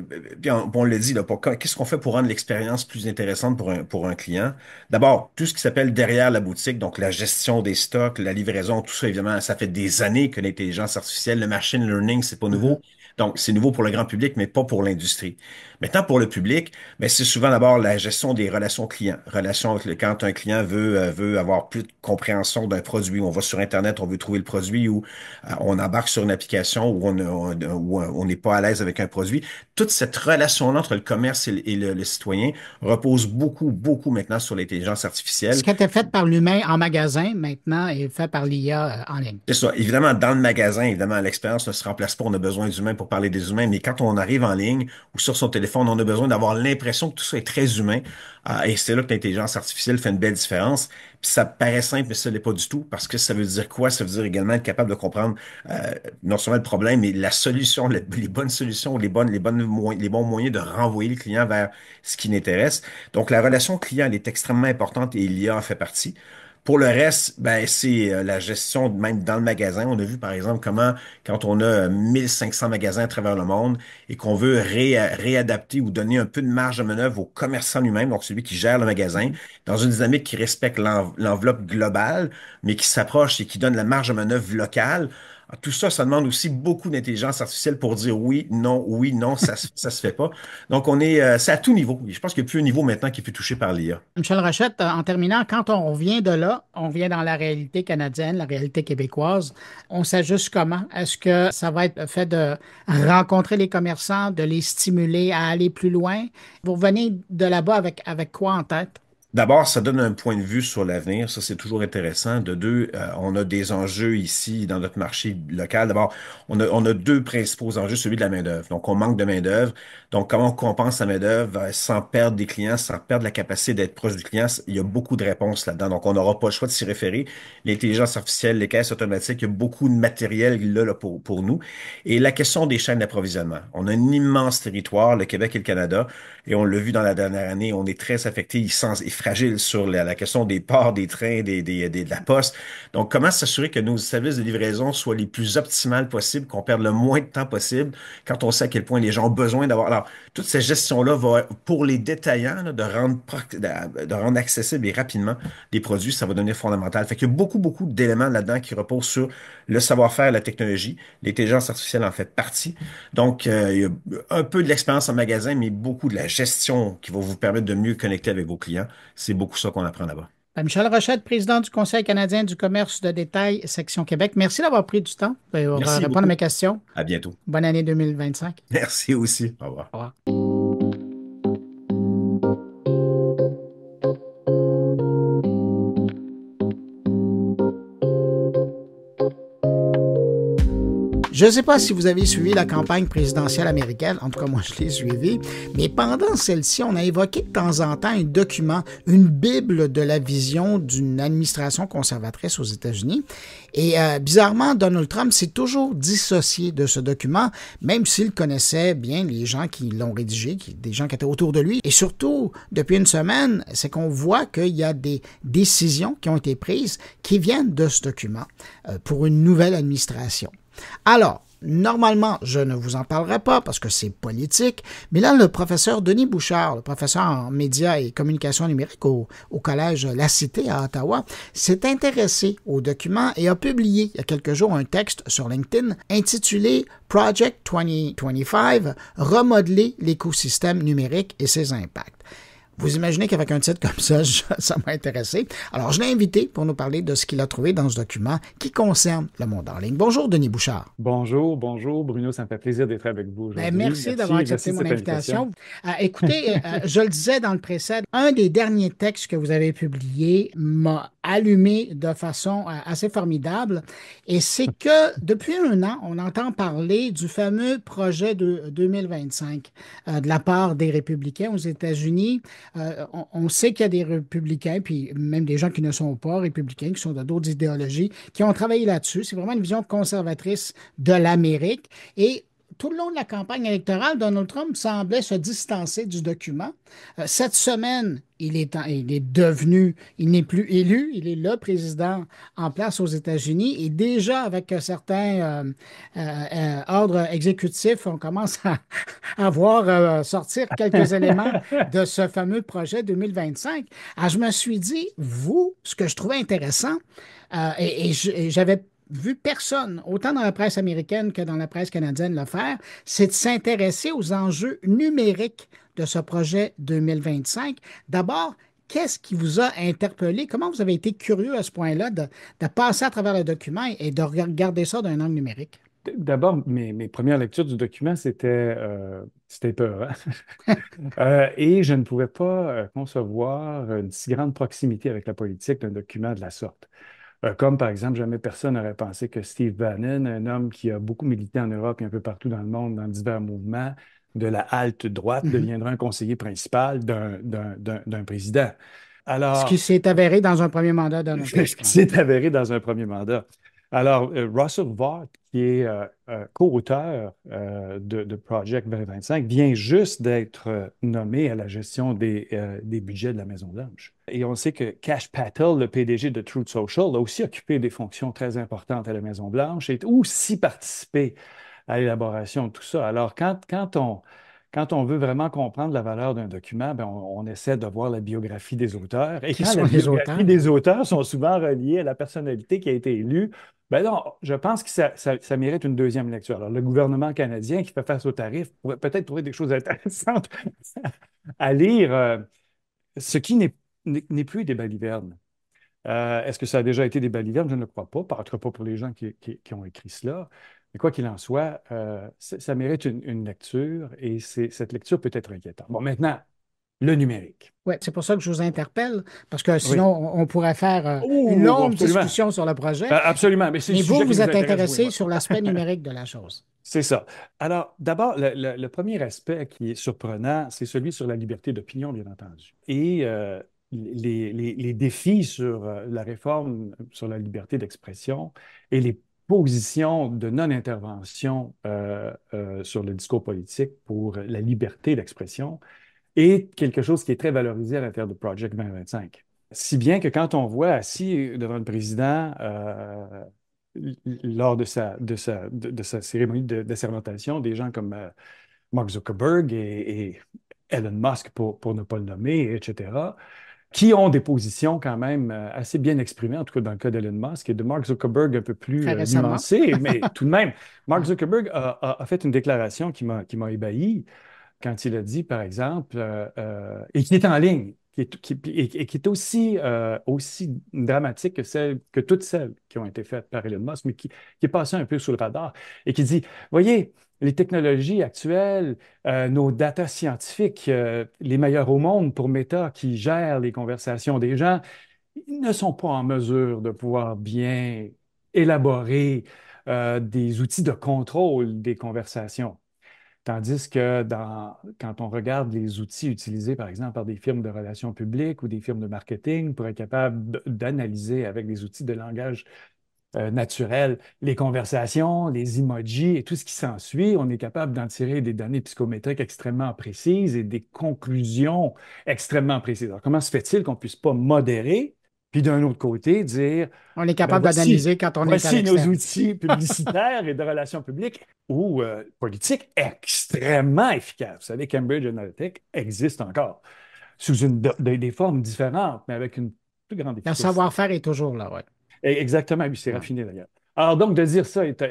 puis on le dit, là, qu'est-ce qu'on fait pour rendre l'expérience plus intéressante pour un client? D'abord, tout ce qui s'appelle derrière la boutique, donc la gestion des stocks, la livraison, tout ça, évidemment, ça fait des années que l'intelligence artificielle, le machine learning, c'est pas Mhm. nouveau. Donc, c'est nouveau pour le grand public, mais pas pour l'industrie. Maintenant, pour le public, ben, c'est souvent d'abord la gestion des relations clients. Quand un client veut avoir plus de compréhension d'un produit, on va sur Internet, on veut trouver le produit ou on embarque sur une application où on n'est pas à l'aise avec un produit. Toute cette relation-là entre le commerce et le citoyen repose beaucoup, beaucoup maintenant sur l'intelligence Ce artificielle. qui était fait par l'humain en magasin, maintenant, est fait par l'IA en ligne. C'est ça. Évidemment, dans le magasin, évidemment, l'expérience ne se remplace pas. On a besoin d'humains pour parler des humains. Mais quand on arrive en ligne ou sur son téléphone, on a besoin d'avoir l'impression que tout ça est très humain. Et c'est là que l'intelligence artificielle fait une belle différence. Puis ça paraît simple, mais ça l'est pas du tout. Parce que ça veut dire quoi? Ça veut dire également être capable de comprendre non seulement le problème, mais la solution, les bonnes solutions, les bons moyens de renvoyer le client vers ce qui l'intéresse. Donc, la relation client, elle est extrêmement importante et l'IA en fait partie. Pour le reste, ben, c'est la gestion même dans le magasin. On a vu, par exemple, comment, quand on a 1500 magasins à travers le monde et qu'on veut réadapter ou donner un peu de marge de manœuvre au commerçant lui-même, donc celui qui gère le magasin, dans une dynamique qui respecte l'enveloppe globale, mais qui s'approche et qui donne la marge de manœuvre locale. Tout ça, ça demande aussi beaucoup d'intelligence artificielle pour dire oui, non, ça se fait pas. Donc, c'est à tout niveau. Je pense qu'il n'y a plus un niveau maintenant qui est plus touché par l'IA. Michel Rochette, en terminant, quand on vient de là, on vient dans la réalité canadienne, la réalité québécoise, on s'ajuste comment? Est-ce que ça va être fait de rencontrer les commerçants, de les stimuler à aller plus loin? Vous revenez de là-bas avec quoi en tête? D'abord, ça donne un point de vue sur l'avenir. Ça, c'est toujours intéressant. De deux, on a des enjeux ici dans notre marché local. D'abord, on a deux principaux enjeux, celui de la main-d'œuvre. Donc, on manque de main-d'œuvre. Donc, comment on compense la main-d'œuvre sans perdre des clients, sans perdre la capacité d'être proche du client? Il y a beaucoup de réponses là-dedans. Donc, on n'aura pas le choix de s'y référer. L'intelligence artificielle, les caisses automatiques, il y a beaucoup de matériel là pour nous. Et la question des chaînes d'approvisionnement. On a un immense territoire, le Québec et le Canada. Et on l'a vu dans la dernière année, on est très affecté et fragile sur la question des ports, des trains, de la poste. Donc, comment s'assurer que nos services de livraison soient les plus optimales possibles, qu'on perde le moins de temps possible quand on sait à quel point les gens ont besoin d'avoir. Alors, toute cette gestion-là va, pour les détaillants, là, de rendre accessible et rapidement des produits, ça va devenir fondamental. Fait qu'il y a beaucoup, beaucoup d'éléments là-dedans qui reposent sur le savoir-faire, la technologie. L'intelligence artificielle en fait partie. Donc, il y a un peu de l'expérience en magasin, mais beaucoup de la gestion qui va vous permettre de mieux connecter avec vos clients. C'est beaucoup ça qu'on apprend là-bas. Michel Rochette, président du Conseil canadien du commerce de détail, section Québec. Merci d'avoir pris du temps pour Merci répondre à beaucoup. mes questions. À bientôt. Bonne année 2025. Merci aussi. Au revoir. Au revoir. Je ne sais pas si vous avez suivi la campagne présidentielle américaine, en tout cas moi je l'ai suivi, mais pendant celle-ci, on a évoqué de temps en temps un document, une bible de la vision d'une administration conservatrice aux États-Unis. Et bizarrement, Donald Trump s'est toujours dissocié de ce document, même s'il connaissait bien les gens qui l'ont rédigé, des gens qui étaient autour de lui. Et surtout, depuis une semaine, c'est qu'on voit qu'il y a des décisions qui ont été prises qui viennent de ce document pour une nouvelle administration. Alors, normalement, je ne vous en parlerai pas parce que c'est politique, mais là, le professeur Denis Bouchard, le professeur en médias et communication numérique au Collège La Cité à Ottawa, s'est intéressé au document et a publié il y a quelques jours un texte sur LinkedIn intitulé Project 2025, remodeler l'écosystème numérique et ses impacts. Vous imaginez qu'avec un titre comme ça m'a intéressé. Alors, je l'ai invité pour nous parler de ce qu'il a trouvé dans ce document qui concerne le monde en ligne. Bonjour, Denis Bouchard. Bonjour, Bruno. Ça me fait plaisir d'être avec vous aujourd'hui. Merci d'avoir accepté mon invitation. Écoutez, je le disais dans le précédent, un des derniers textes que vous avez publié m'a allumé de façon assez formidable. Et c'est que depuis un an, on entend parler du fameux projet de 2025 de la part des républicains aux États-Unis. On sait qu'il y a des républicains, puis même des gens qui ne sont pas républicains, qui sont de d'autres idéologies, qui ont travaillé là-dessus. C'est vraiment une vision conservatrice de l'Amérique. Et tout le long de la campagne électorale, Donald Trump semblait se distancer du document. Cette semaine, il n'est plus élu, il est le président en place aux États-Unis et déjà avec certains ordres exécutifs, on commence à voir sortir quelques éléments de ce fameux projet 2025. Alors, je me suis dit, ce que je trouvais intéressant, et j'avais vu personne, autant dans la presse américaine que dans la presse canadienne, le faire, c'est de s'intéresser aux enjeux numériques de ce projet 2025. D'abord, qu'est-ce qui vous a interpellé? Comment vous avez été curieux à ce point-là de passer à travers le document et de regarder ça d'un angle numérique? D'abord, mes premières lectures du document, c'était peur. Et je ne pouvais pas concevoir une si grande proximité avec la politique d'un document de la sorte. Comme par exemple, jamais personne n'aurait pensé que Steve Bannon, un homme qui a beaucoup milité en Europe et un peu partout dans le monde, dans divers mouvements, de la halte droite, deviendra un conseiller principal d'un président. Alors, ce qui s'est avéré dans un premier mandat de Ce qui s'est avéré dans un premier mandat. Alors, Russell Vought, qui est co-auteur de Project 2025, vient juste d'être nommé à la gestion des budgets de la Maison-Blanche. Et on sait que Kash Patel, le PDG de Truth Social, a aussi occupé des fonctions très importantes à la Maison-Blanche et aussi participé à l'élaboration de tout ça. Alors, quand on veut vraiment comprendre la valeur d'un document, ben on essaie de voir la biographie des auteurs. Et quand la biographie des auteurs sont souvent reliées à la personnalité qui a été élue, ben non, je pense que ça mérite une deuxième lecture. Alors, le gouvernement canadien qui fait face aux tarifs pourrait peut-être trouver des choses intéressantes à lire, ce qui n'est plus des balivernes. Est-ce que ça a déjà été des balivernes? Je ne le crois pas, en tout cas pas pour les gens qui ont écrit cela. Mais quoi qu'il en soit, ça mérite une lecture et cette lecture peut être inquiétante. Bon, maintenant, le numérique. Oui, c'est pour ça que je vous interpelle, parce que sinon, on pourrait faire une longue discussion sur le projet. Absolument. Mais vous êtes intéressé sur l'aspect numérique de la chose. C'est ça. Alors, d'abord, le premier aspect qui est surprenant, c'est celui sur la liberté d'opinion, bien entendu. Et les défis sur la réforme sur la liberté d'expression et les positions de non-intervention sur le discours politique pour la liberté d'expression est quelque chose qui est très valorisé à l'intérieur de Project 2025. Si bien que quand on voit assis devant le président lors de sa cérémonie d'assermentation, des gens comme Mark Zuckerberg et Elon Musk, pour ne pas le nommer, etc., qui ont des positions quand même assez bien exprimées, en tout cas dans le cas d'Elon Musk et de Mark Zuckerberg un peu plus nuancées, mais tout de même, Mark Zuckerberg a fait une déclaration qui m'a ébahi quand il a dit, par exemple, et qui est en ligne, qui est aussi dramatique que toutes celles qui ont été faites par Elon Musk, mais qui est passé un peu sous le radar, et qui dit, voyez, les technologies actuelles, nos data scientifiques, les meilleurs au monde pour Meta qui gèrent les conversations des gens, ils ne sont pas en mesure de pouvoir bien élaborer des outils de contrôle des conversations. Tandis que quand on regarde les outils utilisés, par exemple, par des firmes de relations publiques ou des firmes de marketing pour être capable d'analyser avec des outils de langage naturel les conversations, les emojis et tout ce qui s'ensuit, on est capable d'en tirer des données psychométriques extrêmement précises et des conclusions extrêmement précises. Alors, comment se fait-il qu'on ne puisse pas modérer, puis d'un autre côté, dire, On est capable d'analyser quand on est à voici nos l'externe. outils publicitaires et de relations publiques ou politiques extrêmement efficaces. Vous savez, Cambridge Analytica existe encore, sous des formes différentes, mais avec une plus grande Le efficacité. savoir-faire est toujours là, oui. Exactement, oui, c'est raffiné d'ailleurs. Alors donc, de dire ça est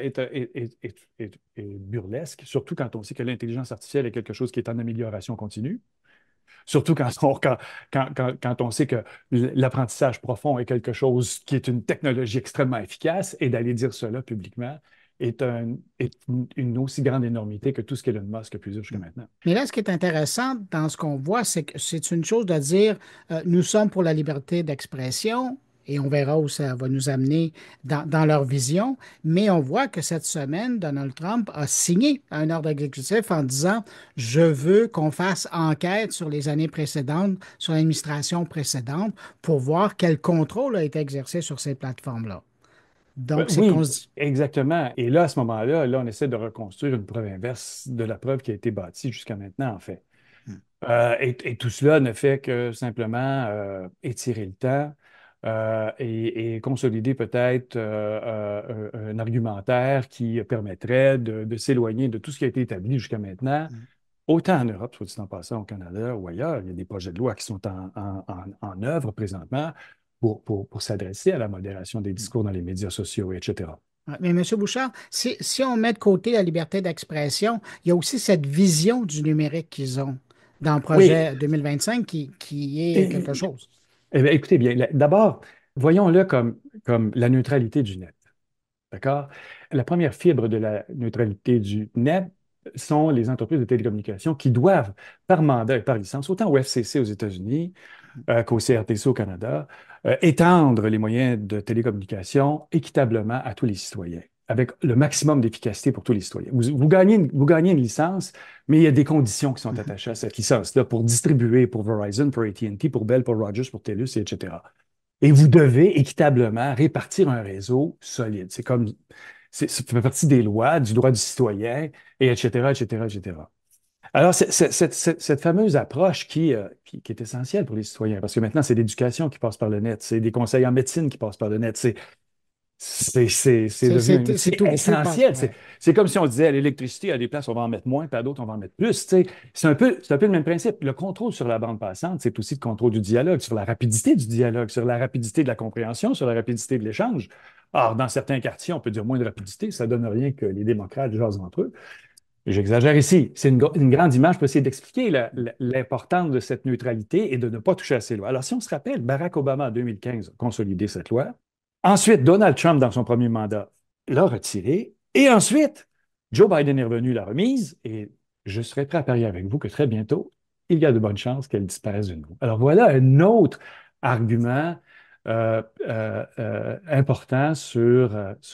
burlesque, surtout quand on sait que l'intelligence artificielle est quelque chose qui est en amélioration continue, surtout quand on sait que l'apprentissage profond est quelque chose qui est une technologie extrêmement efficace, et d'aller dire cela publiquement est une aussi grande énormité que tout ce qu'Elon Musk a pu dire jusqu'à maintenant. Mais là, ce qui est intéressant dans ce qu'on voit, c'est que c'est une chose de dire nous sommes pour la liberté d'expression et on verra où ça va nous amener dans leur vision. Mais on voit que cette semaine, Donald Trump a signé un ordre exécutif en disant je veux qu'on fasse enquête sur les années précédentes, sur l'administration précédente, pour voir quel contrôle a été exercé sur ces plateformes-là. Donc, c'est qu'on Oui, se dit. exactement. Et là, à ce moment-là, on essaie de reconstruire une preuve inverse de la preuve qui a été bâtie jusqu'à maintenant, en fait. Et tout cela ne fait que simplement étirer le temps et consolider peut-être un argumentaire qui permettrait de s'éloigner de tout ce qui a été établi jusqu'à maintenant, autant en Europe, soit dit en passant, au Canada ou ailleurs. Il y a des projets de loi qui sont en œuvre présentement pour s'adresser à la modération des discours dans les médias sociaux, etc. Ouais, mais M. Bouchard, si on met de côté la liberté d'expression, il y a aussi cette vision du numérique qu'ils ont dans le Oui, projet 2025 qui est quelque chose. eh bien, écoutez bien, d'abord, voyons-le comme la neutralité du net. D'accord? La première fibre de la neutralité du net sont les entreprises de télécommunications qui doivent, par mandat et par licence, autant au FCC aux États-Unis qu'au CRTC au Canada, étendre les moyens de télécommunication équitablement à tous les citoyens, avec le maximum d'efficacité pour tous les citoyens. Vous gagnez une licence, mais il y a des conditions qui sont attachées à cette licence-là pour distribuer pour Verizon, pour AT&T, pour Bell, pour Rogers, pour TELUS, etc. Et vous devez équitablement répartir un réseau solide. Ça fait partie des lois, du droit du citoyen, et etc., etc., etc. Alors, cette fameuse approche qui est essentielle pour les citoyens, parce que maintenant, c'est l'éducation qui passe par le net, c'est des conseils en médecine qui passent par le net, c'est devenu un outil tout essentiel. ouais. C'est comme si on disait à l'électricité, à des places, on va en mettre moins, puis à d'autres, on va en mettre plus. Tu sais. C'est un peu le même principe. Le contrôle sur la bande passante, c'est aussi le contrôle du dialogue, sur la rapidité du dialogue, sur la rapidité de la compréhension, sur la rapidité de l'échange. Or, dans certains quartiers, on peut dire moins de rapidité, ça donne rien que les démocrates jasent entre eux. J'exagère ici. C'est une grande image pour essayer d'expliquer l'importance de cette neutralité et de ne pas toucher à ces lois. Alors, si on se rappelle, Barack Obama, en 2015, a consolidé cette loi. Ensuite, Donald Trump, dans son premier mandat, l'a retirée. Et ensuite, Joe Biden est revenu, l'a remise. Et je serais prêt à parier avec vous que très bientôt, il y a de bonnes chances qu'elle disparaisse de nouveau. Alors voilà un autre argument important sur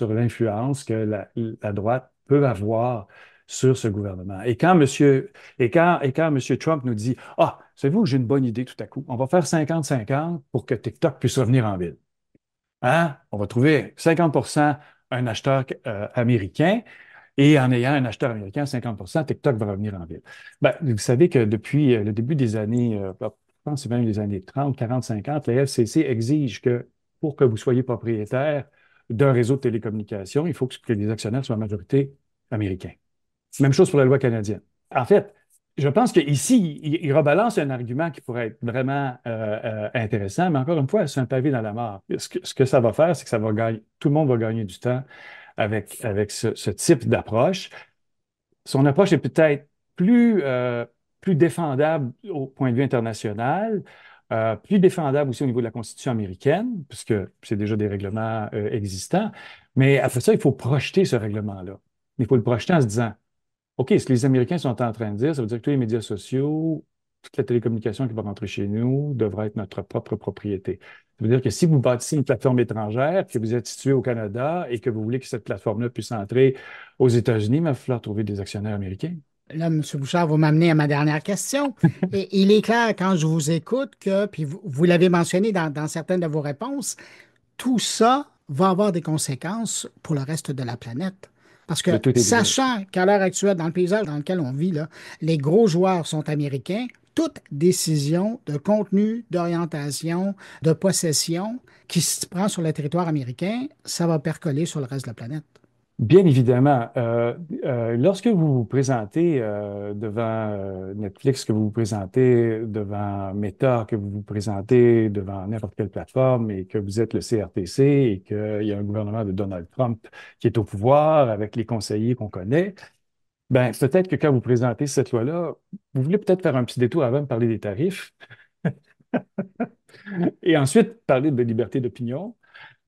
l'influence que la droite peut avoir sur ce gouvernement. Et quand M. Trump nous dit, ah, savez-vous, j'ai une bonne idée tout à coup, on va faire 50-50 pour que TikTok puisse revenir en ville. Hein? On va trouver 50% un acheteur américain et en ayant un acheteur américain, 50%, TikTok va revenir en ville. Ben, vous savez que depuis le début des années, je pense que c'est même les années 30, 40, 50, la FCC exige que pour que vous soyez propriétaire d'un réseau de télécommunications, il faut que les actionnaires soient en majorité américains. Même chose pour la loi canadienne. En fait, je pense qu'ici, il rebalance un argument qui pourrait être vraiment intéressant, mais encore une fois, c'est un pavé dans la mare. Ce que ça va faire, c'est que ça va gagner, tout le monde va gagner du temps avec ce type d'approche. Son approche est peut-être plus défendable au point de vue international, plus défendable aussi au niveau de la Constitution américaine, puisque c'est déjà des règlements existants. Mais après ça, il faut projeter ce règlement-là. Il faut le projeter en se disant, OK, ce que les Américains sont en train de dire, ça veut dire que tous les médias sociaux toute la télécommunication qui va rentrer chez nous devra être notre propre propriété. Ça veut dire que si vous bâtissez une plateforme étrangère, que vous êtes situé au Canada et que vous voulez que cette plateforme-là puisse entrer aux États-Unis, il va falloir trouver des actionnaires américains. Là, M. Bouchard, vous m'amenez à ma dernière question. Et il est clair, quand je vous écoute, que, puis vous l'avez mentionné dans certaines de vos réponses, tout ça va avoir des conséquences pour le reste de la planète. Parce que, sachant qu'à l'heure actuelle, dans le paysage dans lequel on vit, là, les gros joueurs sont américains, toute décision de contenu, d'orientation, de possession qui se prend sur le territoire américain, ça va percoler sur le reste de la planète. Bien évidemment. Lorsque vous vous présentez devant Netflix, que vous vous présentez devant Meta, que vous vous présentez devant n'importe quelle plateforme et que vous êtes le CRTC et qu'il y a un gouvernement de Donald Trump qui est au pouvoir avec les conseillers qu'on connaît, ben peut-être que quand vous présentez cette loi-là, vous voulez peut-être faire un petit détour avant de parler des tarifs et ensuite parler de liberté d'opinion.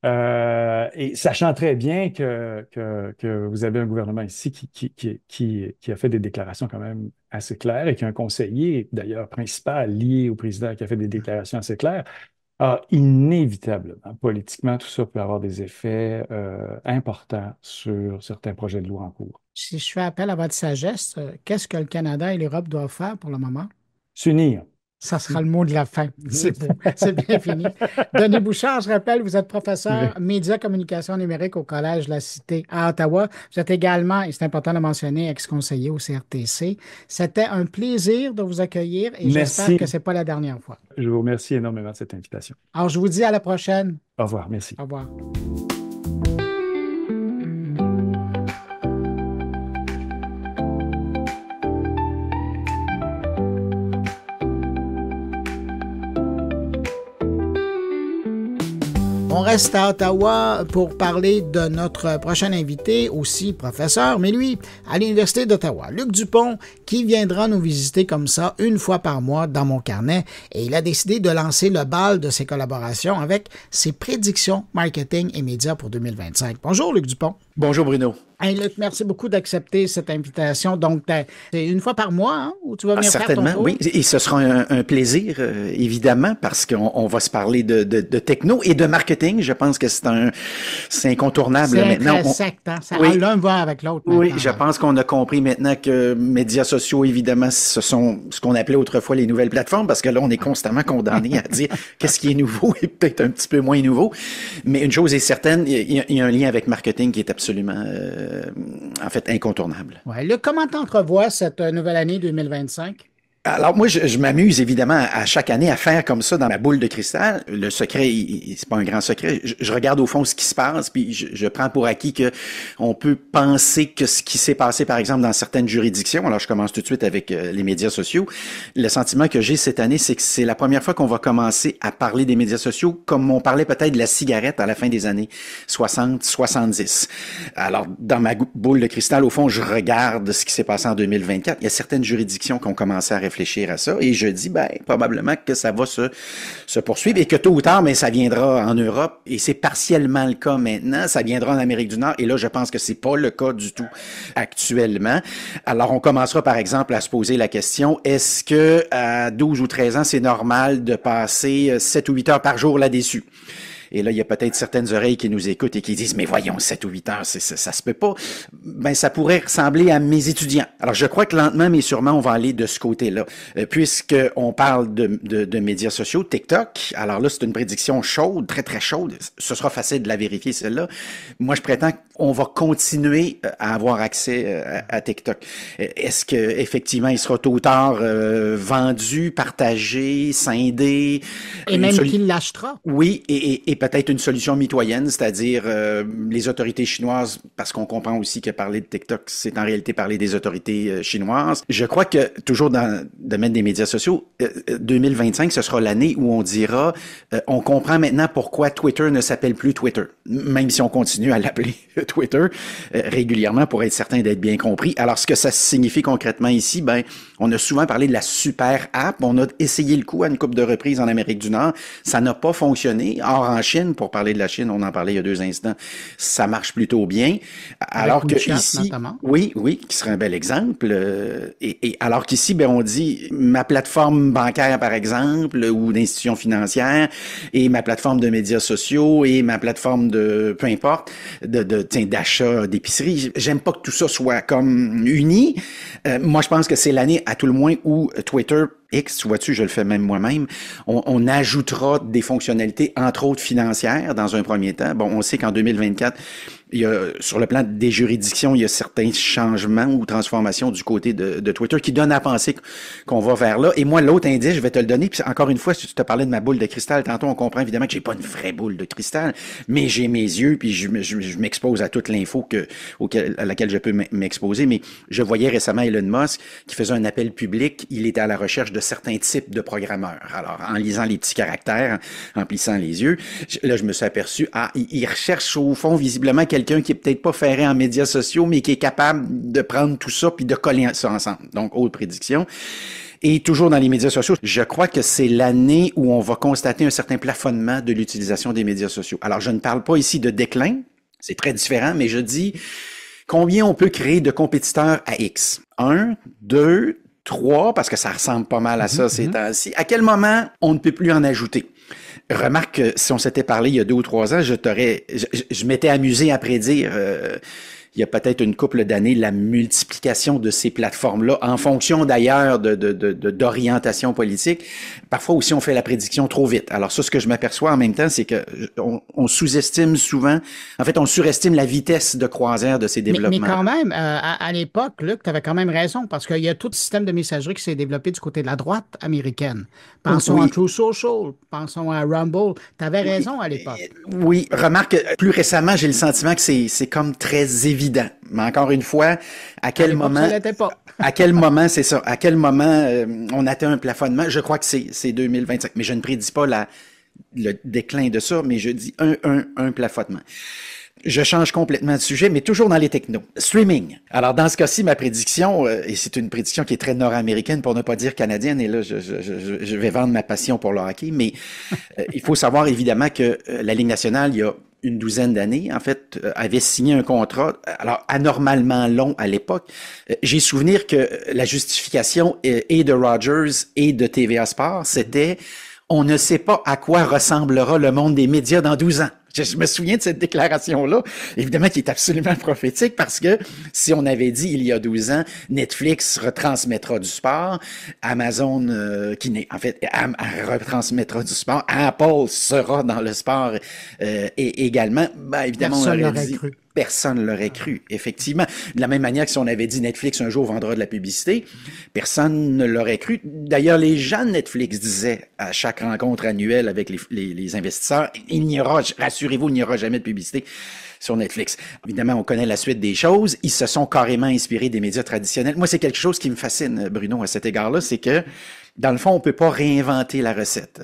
Et sachant très bien que vous avez un gouvernement ici qui a fait des déclarations quand même assez claires et qui a un conseiller, d'ailleurs principal, lié au président, qui a fait des déclarations assez claires, inévitablement, politiquement, tout ça peut avoir des effets importants sur certains projets de loi en cours. Si je fais appel à votre sagesse, qu'est-ce que le Canada et l'Europe doivent faire pour le moment? S'unir. Ça sera le mot de la fin. C'est beau. C'est bien fini. Denis Bouchard, je rappelle, vous êtes professeur médias communication numérique au Collège de la Cité à Ottawa. Vous êtes également, et c'est important de le mentionner, ex-conseiller au CRTC. C'était un plaisir de vous accueillir et j'espère que ce n'est pas la dernière fois. Je vous remercie énormément de cette invitation. Alors, je vous dis à la prochaine. Au revoir. Merci. Au revoir. On reste à Ottawa pour parler de notre prochain invité, aussi professeur, mais lui, à l'Université d'Ottawa, Luc Dupont, qui viendra nous visiter comme ça une fois par mois dans mon carnet. Et il a décidé de lancer le bal de ses collaborations avec ses prédictions marketing et médias pour 2025. Bonjour, Luc Dupont. Bonjour, Bruno. Hey Luc, merci beaucoup d'accepter cette invitation. Donc, c'est une fois par mois hein, où tu vas venir faire ton tour? Certainement, oui. Et ce sera un plaisir, évidemment, parce qu'on va se parler de techno et de marketing. Je pense que c'est incontournable. C'est maintenant. Très secte, hein? L'un va avec l'autre. Oui, je pense qu'on a compris maintenant que médias sociaux, évidemment, ce sont ce qu'on appelait autrefois les nouvelles plateformes, parce que là, on est constamment condamné à dire qu'est-ce qui est nouveau et peut-être un petit peu moins nouveau. Mais une chose est certaine, il y a un lien avec marketing qui est absolument... en fait, incontournable. Ouais. Luc, comment t'entrevois cette nouvelle année 2025? Alors moi, je m'amuse évidemment à chaque année à faire comme ça dans ma boule de cristal. Le secret, c'est pas un grand secret. Je regarde au fond ce qui se passe, puis je prends pour acquis que on peut penser que ce qui s'est passé, par exemple, dans certaines juridictions. Alors je commence tout de suite avec les médias sociaux. Le sentiment que j'ai cette année, c'est que c'est la première fois qu'on va commencer à parler des médias sociaux comme on parlait peut-être de la cigarette à la fin des années 60, 70. Alors dans ma boule de cristal, au fond, je regarde ce qui s'est passé en 2024. Il y a certaines juridictions qui ont commencé à réfléchir à ça et je dis probablement que ça va se poursuivre et que tôt ou tard ça viendra en Europe et c'est partiellement le cas maintenant, ça viendra en Amérique du Nord et là je pense que c'est pas le cas du tout actuellement. Alors on commencera par exemple à se poser la question, est-ce que à 12 ou 13 ans c'est normal de passer 7 ou 8 heures par jour là-dessus? Et là, il y a peut-être certaines oreilles qui nous écoutent et qui disent, mais voyons, 7 ou 8 heures, ça se peut pas. Ça pourrait ressembler à mes étudiants. Alors, je crois que lentement, mais sûrement, on va aller de ce côté-là. Puisqu'on parle de médias sociaux, TikTok, alors là, c'est une prédiction chaude, très, très chaude. Ce sera facile de la vérifier, celle-là. Moi, je prétends qu'on va continuer à avoir accès à TikTok. Est-ce que effectivement, il sera tôt ou tard vendu, partagé, scindé? Et même qu'il l'achètera? Oui, et peut-être une solution mitoyenne, c'est-à-dire les autorités chinoises, parce qu'on comprend aussi que parler de TikTok, c'est en réalité parler des autorités chinoises. Je crois que, toujours dans le domaine des médias sociaux, 2025, ce sera l'année où on dira, on comprend maintenant pourquoi Twitter ne s'appelle plus Twitter, même si on continue à l'appeler Twitter régulièrement pour être certain d'être bien compris. Alors, ce que ça signifie concrètement ici, on a souvent parlé de la super app, on a essayé le coup à une couple de reprises en Amérique du Nord, ça n'a pas fonctionné. Or, en Chine, pour parler de la Chine, on en parlait il y a 2 instants, ça marche plutôt bien. Alors que ici, notamment. Oui, qui serait un bel exemple. Et alors qu'ici, on dit ma plateforme bancaire, par exemple, ou d'institution financière, et ma plateforme de médias sociaux, et ma plateforme de, peu importe, d'achat, d'épicerie. J'aime pas que tout ça soit comme uni. Moi, je pense que c'est l'année, à tout le moins, où Twitter X, vois-tu, je le fais même moi-même, on ajoutera des fonctionnalités, entre autres financières, dans un premier temps. Bon, on sait qu'en 2024, il y a, sur le plan des juridictions, il y a certains changements ou transformations du côté de Twitter qui donnent à penser qu'on va vers là. Et moi, l'autre indice, je vais te le donner. Puis encore une fois, si tu te parlais de ma boule de cristal, tantôt, on comprend évidemment que j'ai pas une vraie boule de cristal, mais j'ai mes yeux, puis je m'expose à toute l'info à laquelle je peux m'exposer. Mais je voyais récemment Elon Musk qui faisait un appel public. Il était à la recherche de certains types de programmeurs. Alors, en lisant les petits caractères, en plissant les yeux, là, je me suis aperçu, il recherche au fond visiblement quelqu'un qui est peut-être pas ferré en médias sociaux, mais qui est capable de prendre tout ça puis de coller ça ensemble. Donc, autre prédiction. Et toujours dans les médias sociaux, je crois que c'est l'année où on va constater un certain plafonnement de l'utilisation des médias sociaux. Alors, je ne parle pas ici de déclin, c'est très différent, mais je dis combien on peut créer de compétiteurs à X. 1, 2, 3, parce que ça ressemble pas mal à ça ces temps-ci. À quel moment on ne peut plus en ajouter? Remarque que si on s'était parlé il y a 2 ou 3 ans, je m'étais amusé à prédire il y a peut-être une couple d'années la multiplication de ces plateformes-là en fonction d'ailleurs d'orientation politique. Parfois aussi on fait la prédiction trop vite. Alors ça, ce que je m'aperçois en même temps, c'est que on sous-estime souvent, en fait on surestime la vitesse de croisière de ces développements. Mais quand même, à l'époque, Luc, tu avais quand même raison, parce qu'il y a tout le système de messagerie qui s'est développé du côté de la droite américaine. Pensons à True Social, pensons à Rumble. Tu avais raison à l'époque. Oui, remarque, plus récemment, j'ai le sentiment que c'est comme très évident. Mais encore une fois, à quel moment... Ça l'était pas. À quel moment, c'est ça, à quel moment on atteint un plafonnement? Je crois que c'est 2025. Mais je ne prédis pas le déclin de ça, mais je dis un plafonnement. Je change complètement de sujet, mais toujours dans les technos. Streaming. Alors, dans ce cas-ci, ma prédiction, et c'est une prédiction qui est très nord-américaine, pour ne pas dire canadienne, et là, je vais vendre ma passion pour le hockey, mais il faut savoir évidemment que la Ligue nationale, il y a une 12aine d'années, en fait, avait signé un contrat, alors anormalement long à l'époque. J'ai souvenir que la justification et de Rogers et de TVA Sport, c'était « On ne sait pas à quoi ressemblera le monde des médias dans 12 ans ». Je me souviens de cette déclaration-là, évidemment qui est absolument prophétique, parce que si on avait dit il y a 12 ans, Netflix retransmettra du sport, Amazon, retransmettra du sport, Apple sera dans le sport et également, évidemment, personne on aurait dit... cru. Personne ne l'aurait cru, effectivement. De la même manière que si on avait dit Netflix un jour vendra de la publicité, personne ne l'aurait cru. D'ailleurs, les gens de Netflix disaient à chaque rencontre annuelle avec les investisseurs, rassurez-vous, il n'y aura jamais de publicité sur Netflix. Évidemment, on connaît la suite des choses. Ils se sont carrément inspirés des médias traditionnels. Moi, c'est quelque chose qui me fascine, Bruno, à cet égard-là, c'est que, dans le fond, on peut pas réinventer la recette.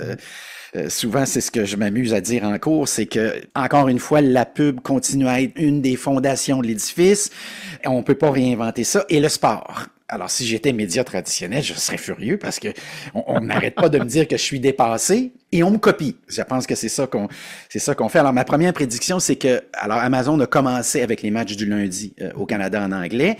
Souvent, c'est ce que je m'amuse à dire en cours, c'est que, encore une fois, la pub continue à être une des fondations de l'édifice. On peut pas réinventer ça. Et le sport. Alors, si j'étais média traditionnel, je serais furieux parce que on n'arrête pas de me dire que je suis dépassé et on me copie. Je pense que c'est ça qu'on fait. Alors, ma première prédiction, c'est que, alors, Amazon a commencé avec les matchs du lundi au Canada en anglais.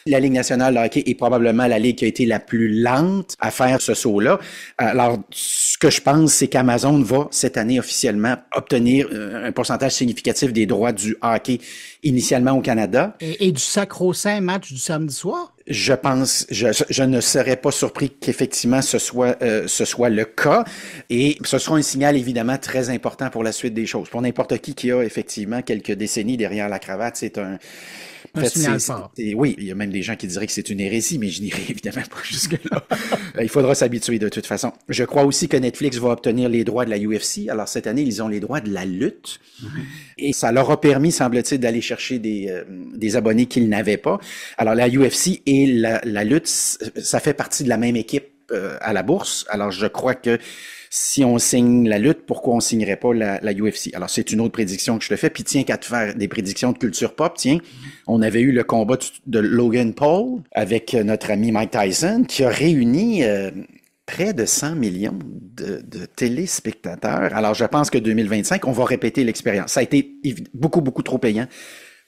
La Ligue nationale de hockey est probablement la ligue qui a été la plus lente à faire ce saut-là. Alors, ce que je pense, c'est qu'Amazon va, cette année, officiellement, obtenir un pourcentage significatif des droits du hockey initialement au Canada. Et du sacro-saint match du samedi soir? Je pense, je ne serais pas surpris qu'effectivement ce soit le cas. Et ce sera un signal évidemment très important pour la suite des choses. Pour n'importe qui a effectivement quelques décennies derrière la cravate, c'est un... En fait, oui, il y a même des gens qui diraient que c'est une hérésie, mais je n'irai évidemment pas jusque-là. Il faudra s'habituer de toute façon. Je crois aussi que Netflix va obtenir les droits de la UFC. Alors cette année, ils ont les droits de la lutte. Et ça leur a permis, semble-t-il, d'aller chercher des abonnés qu'ils n'avaient pas. Alors la UFC et la lutte, ça fait partie de la même équipe à la bourse. Alors je crois que si on signe la lutte, pourquoi on signerait pas la UFC? Alors, c'est une autre prédiction que je te fais. Puis tiens, qu'à te faire des prédictions de culture pop, tiens, on avait eu le combat de Logan Paul avec notre ami Mike Tyson qui a réuni près de 100 millions de téléspectateurs. Alors, je pense que 2025, on va répéter l'expérience. Ça a été beaucoup, beaucoup trop payant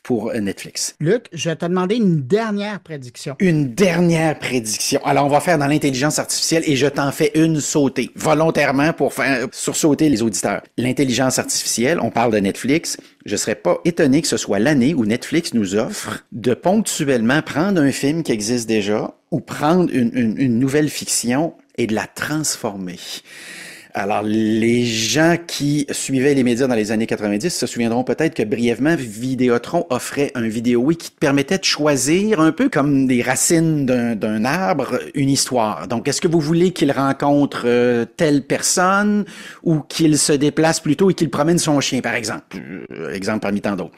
pour Netflix. Luc, je vais te demander une dernière prédiction. Une dernière prédiction. Alors, on va faire dans l'intelligence artificielle et je t'en fais une sautée, volontairement pour faire sursauter les auditeurs. L'intelligence artificielle, on parle de Netflix. Je serais pas étonné que ce soit l'année où Netflix nous offre de ponctuellement prendre un film qui existe déjà ou prendre une nouvelle fiction et de la transformer. Alors, les gens qui suivaient les médias dans les années 90 se souviendront peut-être que brièvement, Vidéotron offrait un vidéo qui te permettait de choisir, un peu comme des racines d'un arbre, une histoire. Donc, est-ce que vous voulez qu'il rencontre telle personne ou qu'il se déplace plutôt et qu'il promène son chien, par exemple? Exemple parmi tant d'autres.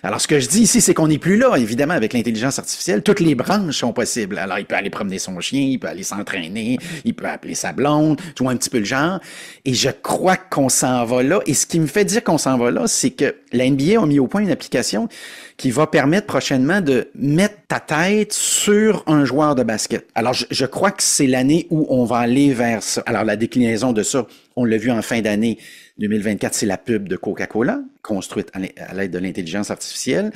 Alors, ce que je dis ici, c'est qu'on n'est plus là, évidemment, avec l'intelligence artificielle. Toutes les branches sont possibles. Alors, il peut aller promener son chien, il peut aller s'entraîner, il peut appeler sa blonde, tu vois un petit peu le genre. Et je crois qu'on s'en va là. Et ce qui me fait dire qu'on s'en va là, c'est que la NBA a mis au point une application qui va permettre prochainement de mettre ta tête sur un joueur de basket. Alors, je crois que c'est l'année où on va aller vers ça. Alors, la déclinaison de ça, on l'a vu en fin d'année 2024, c'est la pub de Coca-Cola, construite à l'aide de l'intelligence artificielle.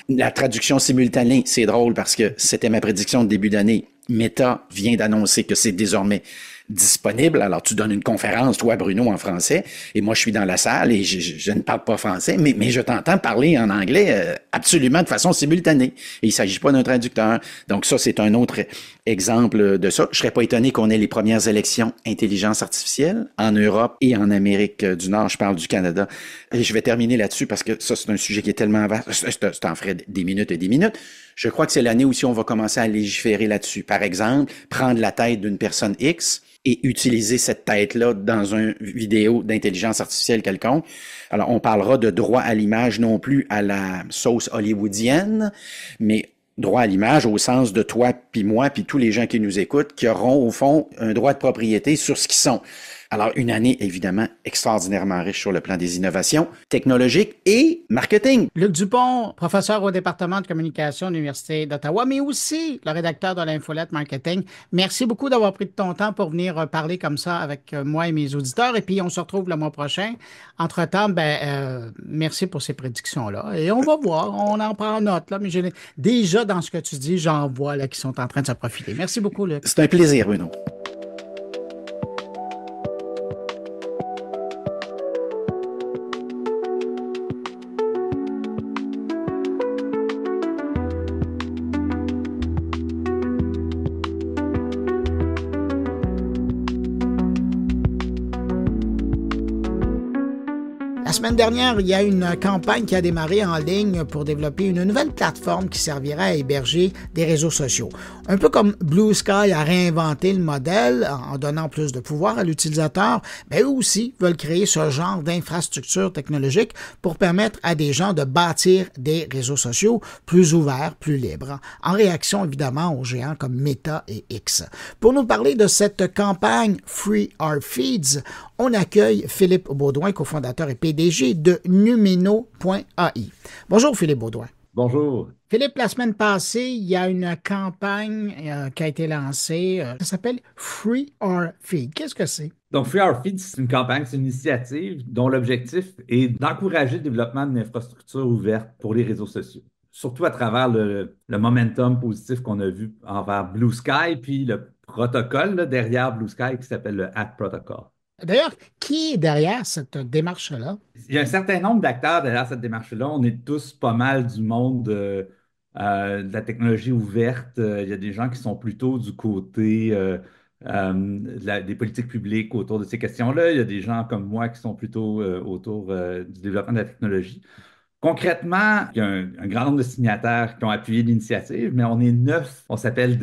La traduction simultanée, c'est drôle parce que c'était ma prédiction de début d'année. Meta vient d'annoncer que c'est désormais disponible. Alors, tu donnes une conférence, toi, Bruno, en français, et moi, je suis dans la salle et je ne parle pas français, mais je t'entends parler en anglais absolument de façon simultanée. Et il ne s'agit pas d'un traducteur. Donc, ça, c'est un autre exemple de ça. Je serais pas étonné qu'on ait les premières élections intelligence artificielle en Europe et en Amérique du Nord. Je parle du Canada. Et je vais terminer là-dessus parce que ça, c'est un sujet qui est tellement vaste. C'est en ferait des minutes et des minutes. Je crois que c'est l'année où si on va commencer à légiférer là-dessus. Par exemple, prendre la tête d'une personne X et utiliser cette tête-là dans une vidéo d'intelligence artificielle quelconque. Alors, on parlera de droit à l'image non plus à la sauce hollywoodienne, mais droit à l'image au sens de toi, puis moi, puis tous les gens qui nous écoutent, qui auront au fond un droit de propriété sur ce qu'ils sont. Alors, une année, évidemment, extraordinairement riche sur le plan des innovations technologiques et marketing. Luc Dupont, professeur au département de communication de l'Université d'Ottawa, mais aussi le rédacteur de l'infolette marketing. Merci beaucoup d'avoir pris de ton temps pour venir parler comme ça avec moi et mes auditeurs. Et puis, on se retrouve le mois prochain. Entre-temps, merci pour ces prédictions-là. Et on va voir, on en prend note, là, mais déjà dans ce que tu dis, j'en vois là, qui sont en train de se profiter. Merci beaucoup, Luc. C'est un plaisir, Bruno. La semaine dernière, il y a une campagne qui a démarré en ligne pour développer une nouvelle plateforme qui servira à héberger des réseaux sociaux. Un peu comme Blue Sky a réinventé le modèle en donnant plus de pouvoir à l'utilisateur, eux aussi veulent créer ce genre d'infrastructure technologique pour permettre à des gens de bâtir des réseaux sociaux plus ouverts, plus libres, en réaction évidemment aux géants comme Meta et X. Pour nous parler de cette campagne Free Our Feeds, on accueille Philippe Baudouin, cofondateur et PDG de Numeno.ai. Bonjour Philippe Baudouin. Bonjour. Philippe, la semaine passée, il y a une campagne qui a été lancée. Ça s'appelle Free Our Feed. Qu'est-ce que c'est? Donc, Free Our Feed, c'est une campagne, c'est une initiative dont l'objectif est d'encourager le développement d'une infrastructure ouverte pour les réseaux sociaux. Surtout à travers le momentum positif qu'on a vu envers Blue Sky, puis le protocole là, derrière Blue Sky qui s'appelle le App Protocol. D'ailleurs, qui est derrière cette démarche-là? Il y a un certain nombre d'acteurs derrière cette démarche-là. On est tous pas mal du monde de la technologie ouverte. Il y a des gens qui sont plutôt du côté des politiques publiques autour de ces questions-là. Il y a des gens comme moi qui sont plutôt autour du développement de la technologie. Concrètement, il y a un grand nombre de signataires qui ont appuyé l'initiative, mais on est 9. On s'appelle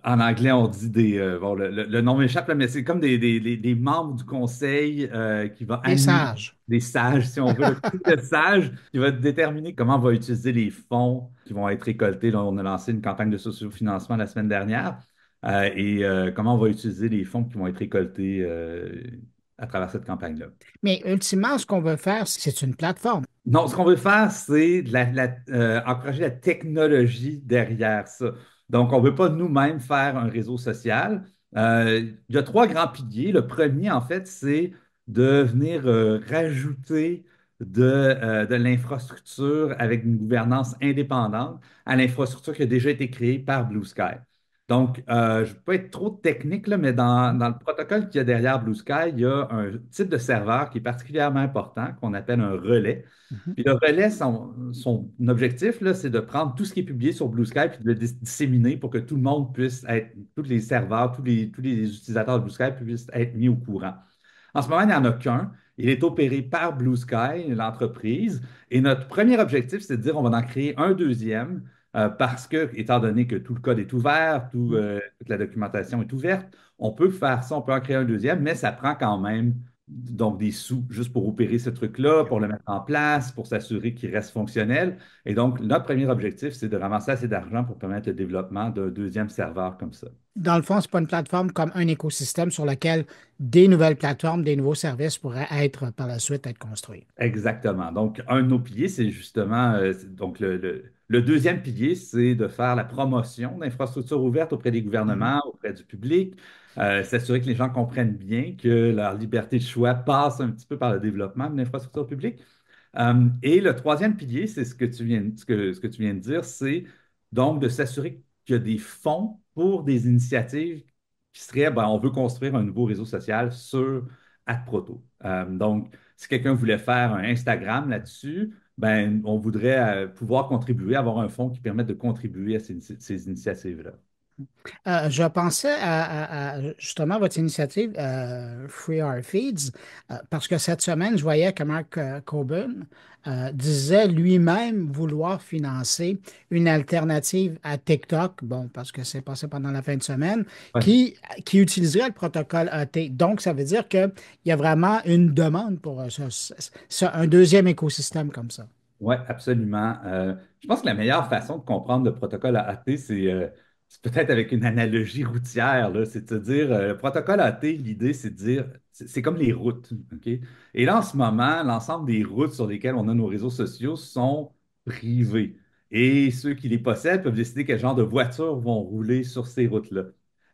en anglais, on dit le nom m'échappe, là, mais c'est comme des membres du conseil qui va Des sages. Des sages, si on veut. Le sage qui va déterminer comment on va utiliser les fonds qui vont être récoltés. Là, on a lancé une campagne de sociofinancement la semaine dernière. Comment on va utiliser les fonds qui vont être récoltés à travers cette campagne-là. Mais ultimement, ce qu'on veut faire, c'est une plateforme. Non, ce qu'on veut faire, c'est encourager la technologie derrière ça. Donc, on ne veut pas nous-mêmes faire un réseau social, Il y a trois grands piliers. Le premier, en fait, c'est de venir rajouter de l'infrastructure avec une gouvernance indépendante à l'infrastructure qui a déjà été créée par Blue Sky. Donc, je ne veux pas être trop technique, là, mais dans le protocole qu'il y a derrière Blue Sky, il y a un type de serveur qui est particulièrement important, qu'on appelle un relais. Mhm. Puis le relais, son objectif, là, c'est de prendre tout ce qui est publié sur Blue Sky puis de le disséminer pour que tout le monde puisse être, tous les serveurs, tous les utilisateurs de Blue Sky puissent être mis au courant. En ce moment, il n'y en a qu'un. Il est opéré par Blue Sky, l'entreprise. Et notre premier objectif, c'est de dire on va en créer un deuxième parce que, étant donné que tout le code est ouvert, toute la documentation est ouverte, on peut faire ça, on peut en créer un deuxième, mais ça prend quand même donc des sous juste pour opérer ce truc-là, pour le mettre en place, pour s'assurer qu'il reste fonctionnel. Et donc, notre premier objectif, c'est de ramasser assez d'argent pour permettre le développement d'un deuxième serveur comme ça. Dans le fond, ce n'est pas une plateforme comme un écosystème sur lequel des nouvelles plateformes, des nouveaux services pourraient être par la suite être construits. Exactement. Donc, un de nos piliers, c'est justement, donc le deuxième pilier, c'est de faire la promotion d'infrastructures ouvertes auprès des Mhm. gouvernements, auprès du public, s'assurer que les gens comprennent bien que leur liberté de choix passe un petit peu par le développement de l'infrastructure publique. Et le troisième pilier, c'est ce que tu viens de dire, c'est donc de s'assurer qu'il y a des fonds pour des initiatives qui seraient, ben, on veut construire un nouveau réseau social sur AdProto. Donc, si quelqu'un voulait faire un Instagram là-dessus, ben, on voudrait pouvoir contribuer, avoir un fonds qui permette de contribuer à ces initiatives-là. Je pensais justement votre initiative Free Our Feeds, parce que cette semaine, je voyais que Mark Coburn disait lui-même vouloir financer une alternative à TikTok, bon, parce que c'est passé pendant la fin de semaine, Ouais. qui utiliserait le protocole AT. Donc, ça veut dire qu'il y a vraiment une demande pour un deuxième écosystème comme ça. Oui, absolument. Je pense que la meilleure façon de comprendre le protocole AT, c'est peut-être avec une analogie routière, là. C'est de se dire, le protocole AT, l'idée, c'est de dire, c'est comme les routes, OK? Et là, en ce moment, l'ensemble des routes sur lesquelles on a nos réseaux sociaux sont privées. Et ceux qui les possèdent peuvent décider quel genre de voitures vont rouler sur ces routes-là.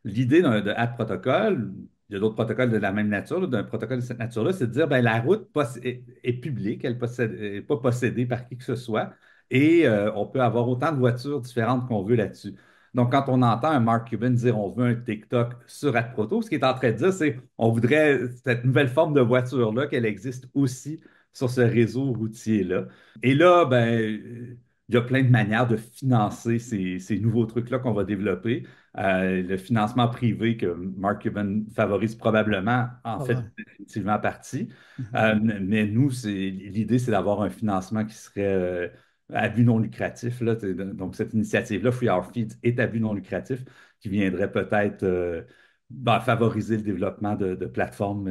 L'idée de AT protocole, il y a d'autres protocoles de la même nature, là, d'un protocole de cette nature-là, c'est de dire ben, la route est publique, elle n'est pas possédée par qui que ce soit, et on peut avoir autant de voitures différentes qu'on veut là-dessus. Donc, quand on entend un Mark Cuban dire on veut un TikTok sur AdProto, ce qu'il est en train de dire, c'est on voudrait cette nouvelle forme de voiture-là, qu'elle existe aussi sur ce réseau routier-là. Et là, ben, il y a plein de manières de financer ces nouveaux trucs-là qu'on va développer. Le financement privé que Mark Cuban favorise probablement, en Ah, fait, ouais. définitivement partie. Mhm. Mais nous, l'idée, c'est d'avoir un financement qui serait à but non lucratif. Là. Donc, cette initiative-là, Free Our Feeds, est à but non lucratif, qui viendrait peut-être ben, favoriser le développement de plateformes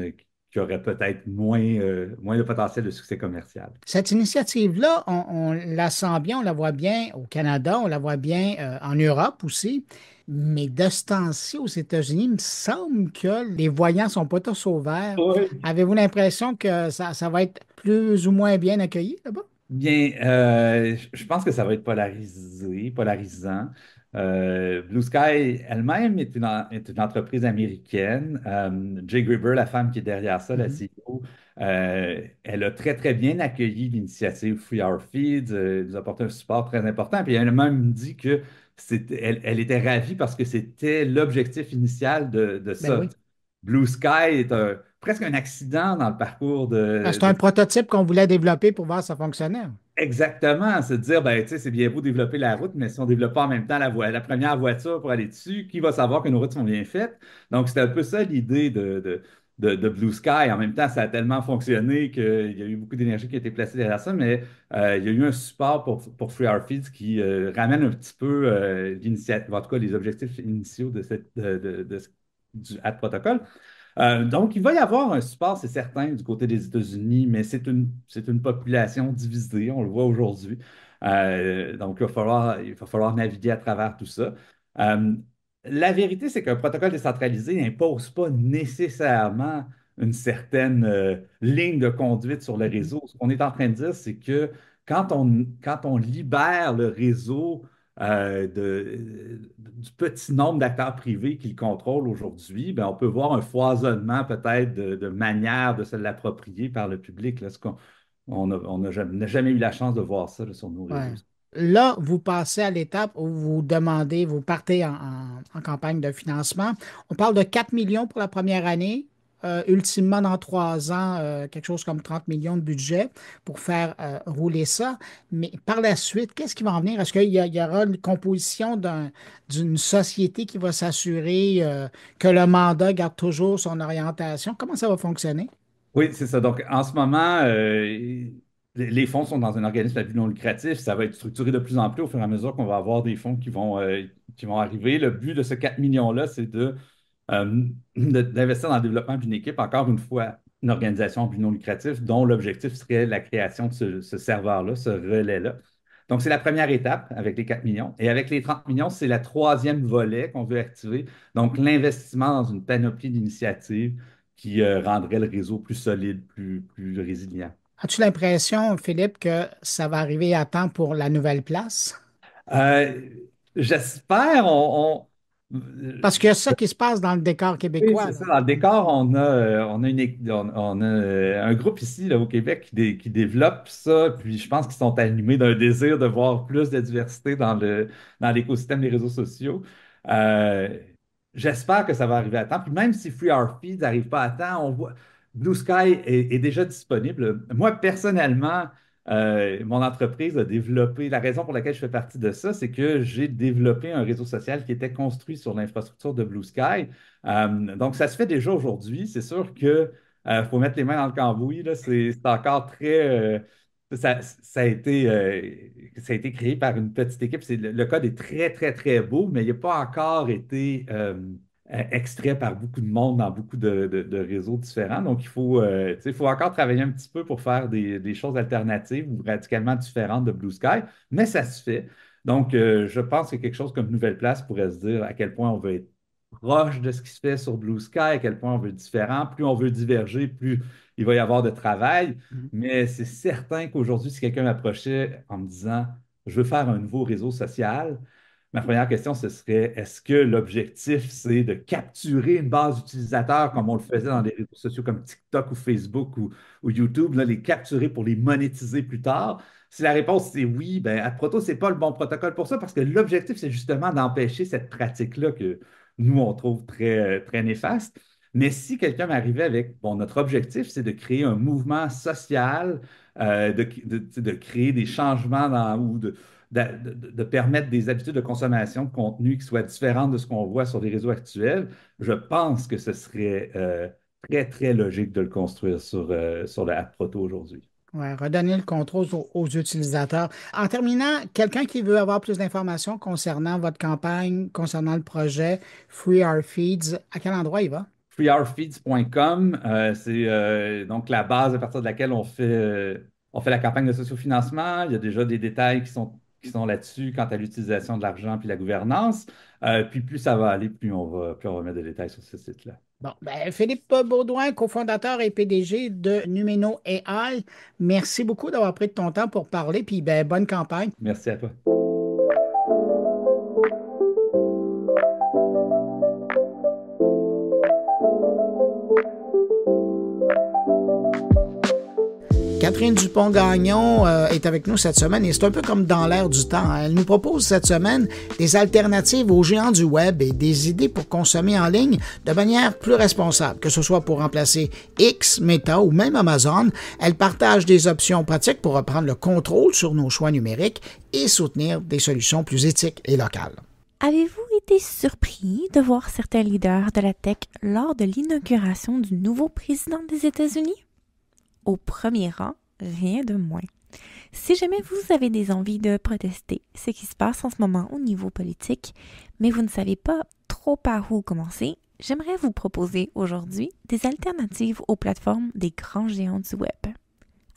qui auraient peut-être moins de potentiel de succès commercial. Cette initiative-là, on la sent bien, on la voit bien au Canada, on la voit bien en Europe aussi, mais de ce temps-ci, aux États-Unis, il me semble que les voyants sont pas tous au vert. Oui. Avez-vous l'impression que ça va être plus ou moins bien accueilli là-bas? Bien, je pense que ça va être polarisant. Blue Sky elle-même est une entreprise américaine. Jay Gruber, la femme qui est derrière ça, la Mhm. CEO, elle a très, très bien accueilli l'initiative Free Our Feeds. Elle nous a apporté un support très important. Puis elle a même dit que elle était ravie parce que c'était l'objectif initial de Ben ça. oui. Blue Sky est presque un accident dans le parcours Ah, c'est un prototype qu'on voulait développer pour voir si ça fonctionnait. Exactement, c'est de dire, ben, tu sais, c'est bien beau développer la route, mais si on ne développe pas en même temps la première voiture pour aller dessus, qui va savoir que nos routes sont bien faites? Donc, c'était un peu ça l'idée de Blue Sky. En même temps, ça a tellement fonctionné qu'il y a eu beaucoup d'énergie qui a été placée derrière ça, mais il y a eu un support pour Free Our Feeds qui ramène un petit peu l'initiative, en tout cas les objectifs initiaux du Ad Protocol. Donc, il va y avoir un support, c'est certain, du côté des États-Unis, mais c'est une population divisée, on le voit aujourd'hui. Donc, il va falloir naviguer à travers tout ça. Euh, la vérité, c'est qu'un protocole décentralisé n'impose pas nécessairement une certaine ligne de conduite sur le Mhm. réseau. Ce qu'on est en train de dire, c'est que quand on libère le réseau du petit nombre d'acteurs privés qui le contrôlent aujourd'hui, ben, on peut voir un foisonnement peut-être de manières de se l'approprier par le public. Là, on n'a jamais eu la chance de voir ça là, sur nos Ouais. réseaux. Là, vous passez à l'étape où vous partez en campagne de financement. On parle de 4 millions pour la première année. Ultimement, dans 3 ans, quelque chose comme 30 millions de budget pour faire rouler ça. Mais par la suite, qu'est-ce qui va en venir? Est-ce qu'il y aura une composition d'une société qui va s'assurer que le mandat garde toujours son orientation? Comment ça va fonctionner? Oui, c'est ça. Donc, en ce moment, les fonds sont dans un organisme à but non lucratif. Ça va être structuré de plus en plus au fur et à mesure qu'on va avoir des fonds qui vont arriver. Le but de ce 4 millions-là, c'est d'investir dans le développement d'une équipe, encore une fois, une organisation à but non lucratif dont l'objectif serait la création de ce serveur-là, ce relais-là. Donc, c'est la première étape avec les 4 millions. Et avec les 30 millions, c'est la troisième volet qu'on veut activer. Donc, l'investissement dans une panoplie d'initiatives qui rendrait le réseau plus solide, plus résilient. As-tu l'impression, Philippe, que ça va arriver à temps pour la nouvelle place? Euh, J'espère, Parce qu'il y a ça qui se passe dans le décor oui, québécois, c'est là. ça. Dans le décor, on a un groupe ici là, au Québec qui développe ça, puis je pense qu'ils sont animés d'un désir de voir plus de diversité dans l'écosystème des réseaux sociaux. Euh, J'espère que ça va arriver à temps. Puis même si Free Our Feed n'arrive pas à temps, on voit Blue Sky est déjà disponible. Moi, personnellement, mon entreprise a développé, la raison pour laquelle je fais partie de ça, c'est que j'ai développé un réseau social qui était construit sur l'infrastructure de Blue Sky. Donc, ça se fait déjà aujourd'hui. C'est sûr que faut mettre les mains dans le cambouis, là. C'est encore très. Ça a été créé par une petite équipe. Le code est très, très, très beau, mais il n'a pas encore été extrait par beaucoup de monde dans beaucoup de réseaux différents. Donc, il faut encore travailler un petit peu pour faire des choses alternatives ou radicalement différentes de Blue Sky, mais ça se fait. Donc, je pense que quelque chose comme Nouvelle Place pourrait se dire à quel point on veut être proche de ce qui se fait sur Blue Sky, à quel point on veut être différent. Plus on veut diverger, plus il va y avoir de travail. Mhm. Mais c'est certain qu'aujourd'hui, si quelqu'un m'approchait en me disant, je veux faire un nouveau réseau social, ma première question, ce serait, est-ce que l'objectif, c'est de capturer une base d'utilisateurs comme on le faisait dans les réseaux sociaux comme TikTok ou Facebook ou YouTube, là, les capturer pour les monétiser plus tard? Si la réponse c'est oui, ben AdProto, ce n'est pas le bon protocole pour ça parce que l'objectif, c'est justement d'empêcher cette pratique-là que nous, on trouve très, très néfaste. Mais si quelqu'un m'arrivait avec, bon, notre objectif, c'est de créer un mouvement social, de créer des changements ou de permettre des habitudes de consommation de contenu qui soient différentes de ce qu'on voit sur les réseaux actuels, je pense que ce serait très, très logique de le construire sur la App Proto aujourd'hui. Ouais, redonner le contrôle aux utilisateurs. En terminant, quelqu'un qui veut avoir plus d'informations concernant votre campagne, concernant le projet Free Our Feeds, à quel endroit il va? freeourfeeds.com, c'est donc la base à partir de laquelle on fait la campagne de sociofinancement. Il y a déjà des détails qui sont là-dessus quant à l'utilisation de l'argent puis la gouvernance. Puis plus ça va aller, plus on va mettre des détails sur ce site-là. Bon, ben, Philippe Baudouin, cofondateur et PDG de Numeno AI, merci beaucoup d'avoir pris de ton temps pour parler, puis ben, bonne campagne. Merci à toi. Catherine Dupont-Gagnon est avec nous cette semaine et c'est un peu comme dans l'air du temps. Elle nous propose cette semaine des alternatives aux géants du web et des idées pour consommer en ligne de manière plus responsable, que ce soit pour remplacer X, Meta ou même Amazon. Elle partage des options pratiques pour reprendre le contrôle sur nos choix numériques et soutenir des solutions plus éthiques et locales. Avez-vous été surpris de voir certains leaders de la tech lors de l'inauguration du nouveau président des États-Unis? Au premier rang, rien de moins. Si jamais vous avez des envies de protester ce qui se passe en ce moment au niveau politique, mais vous ne savez pas trop par où commencer, j'aimerais vous proposer aujourd'hui des alternatives aux plateformes des grands géants du web.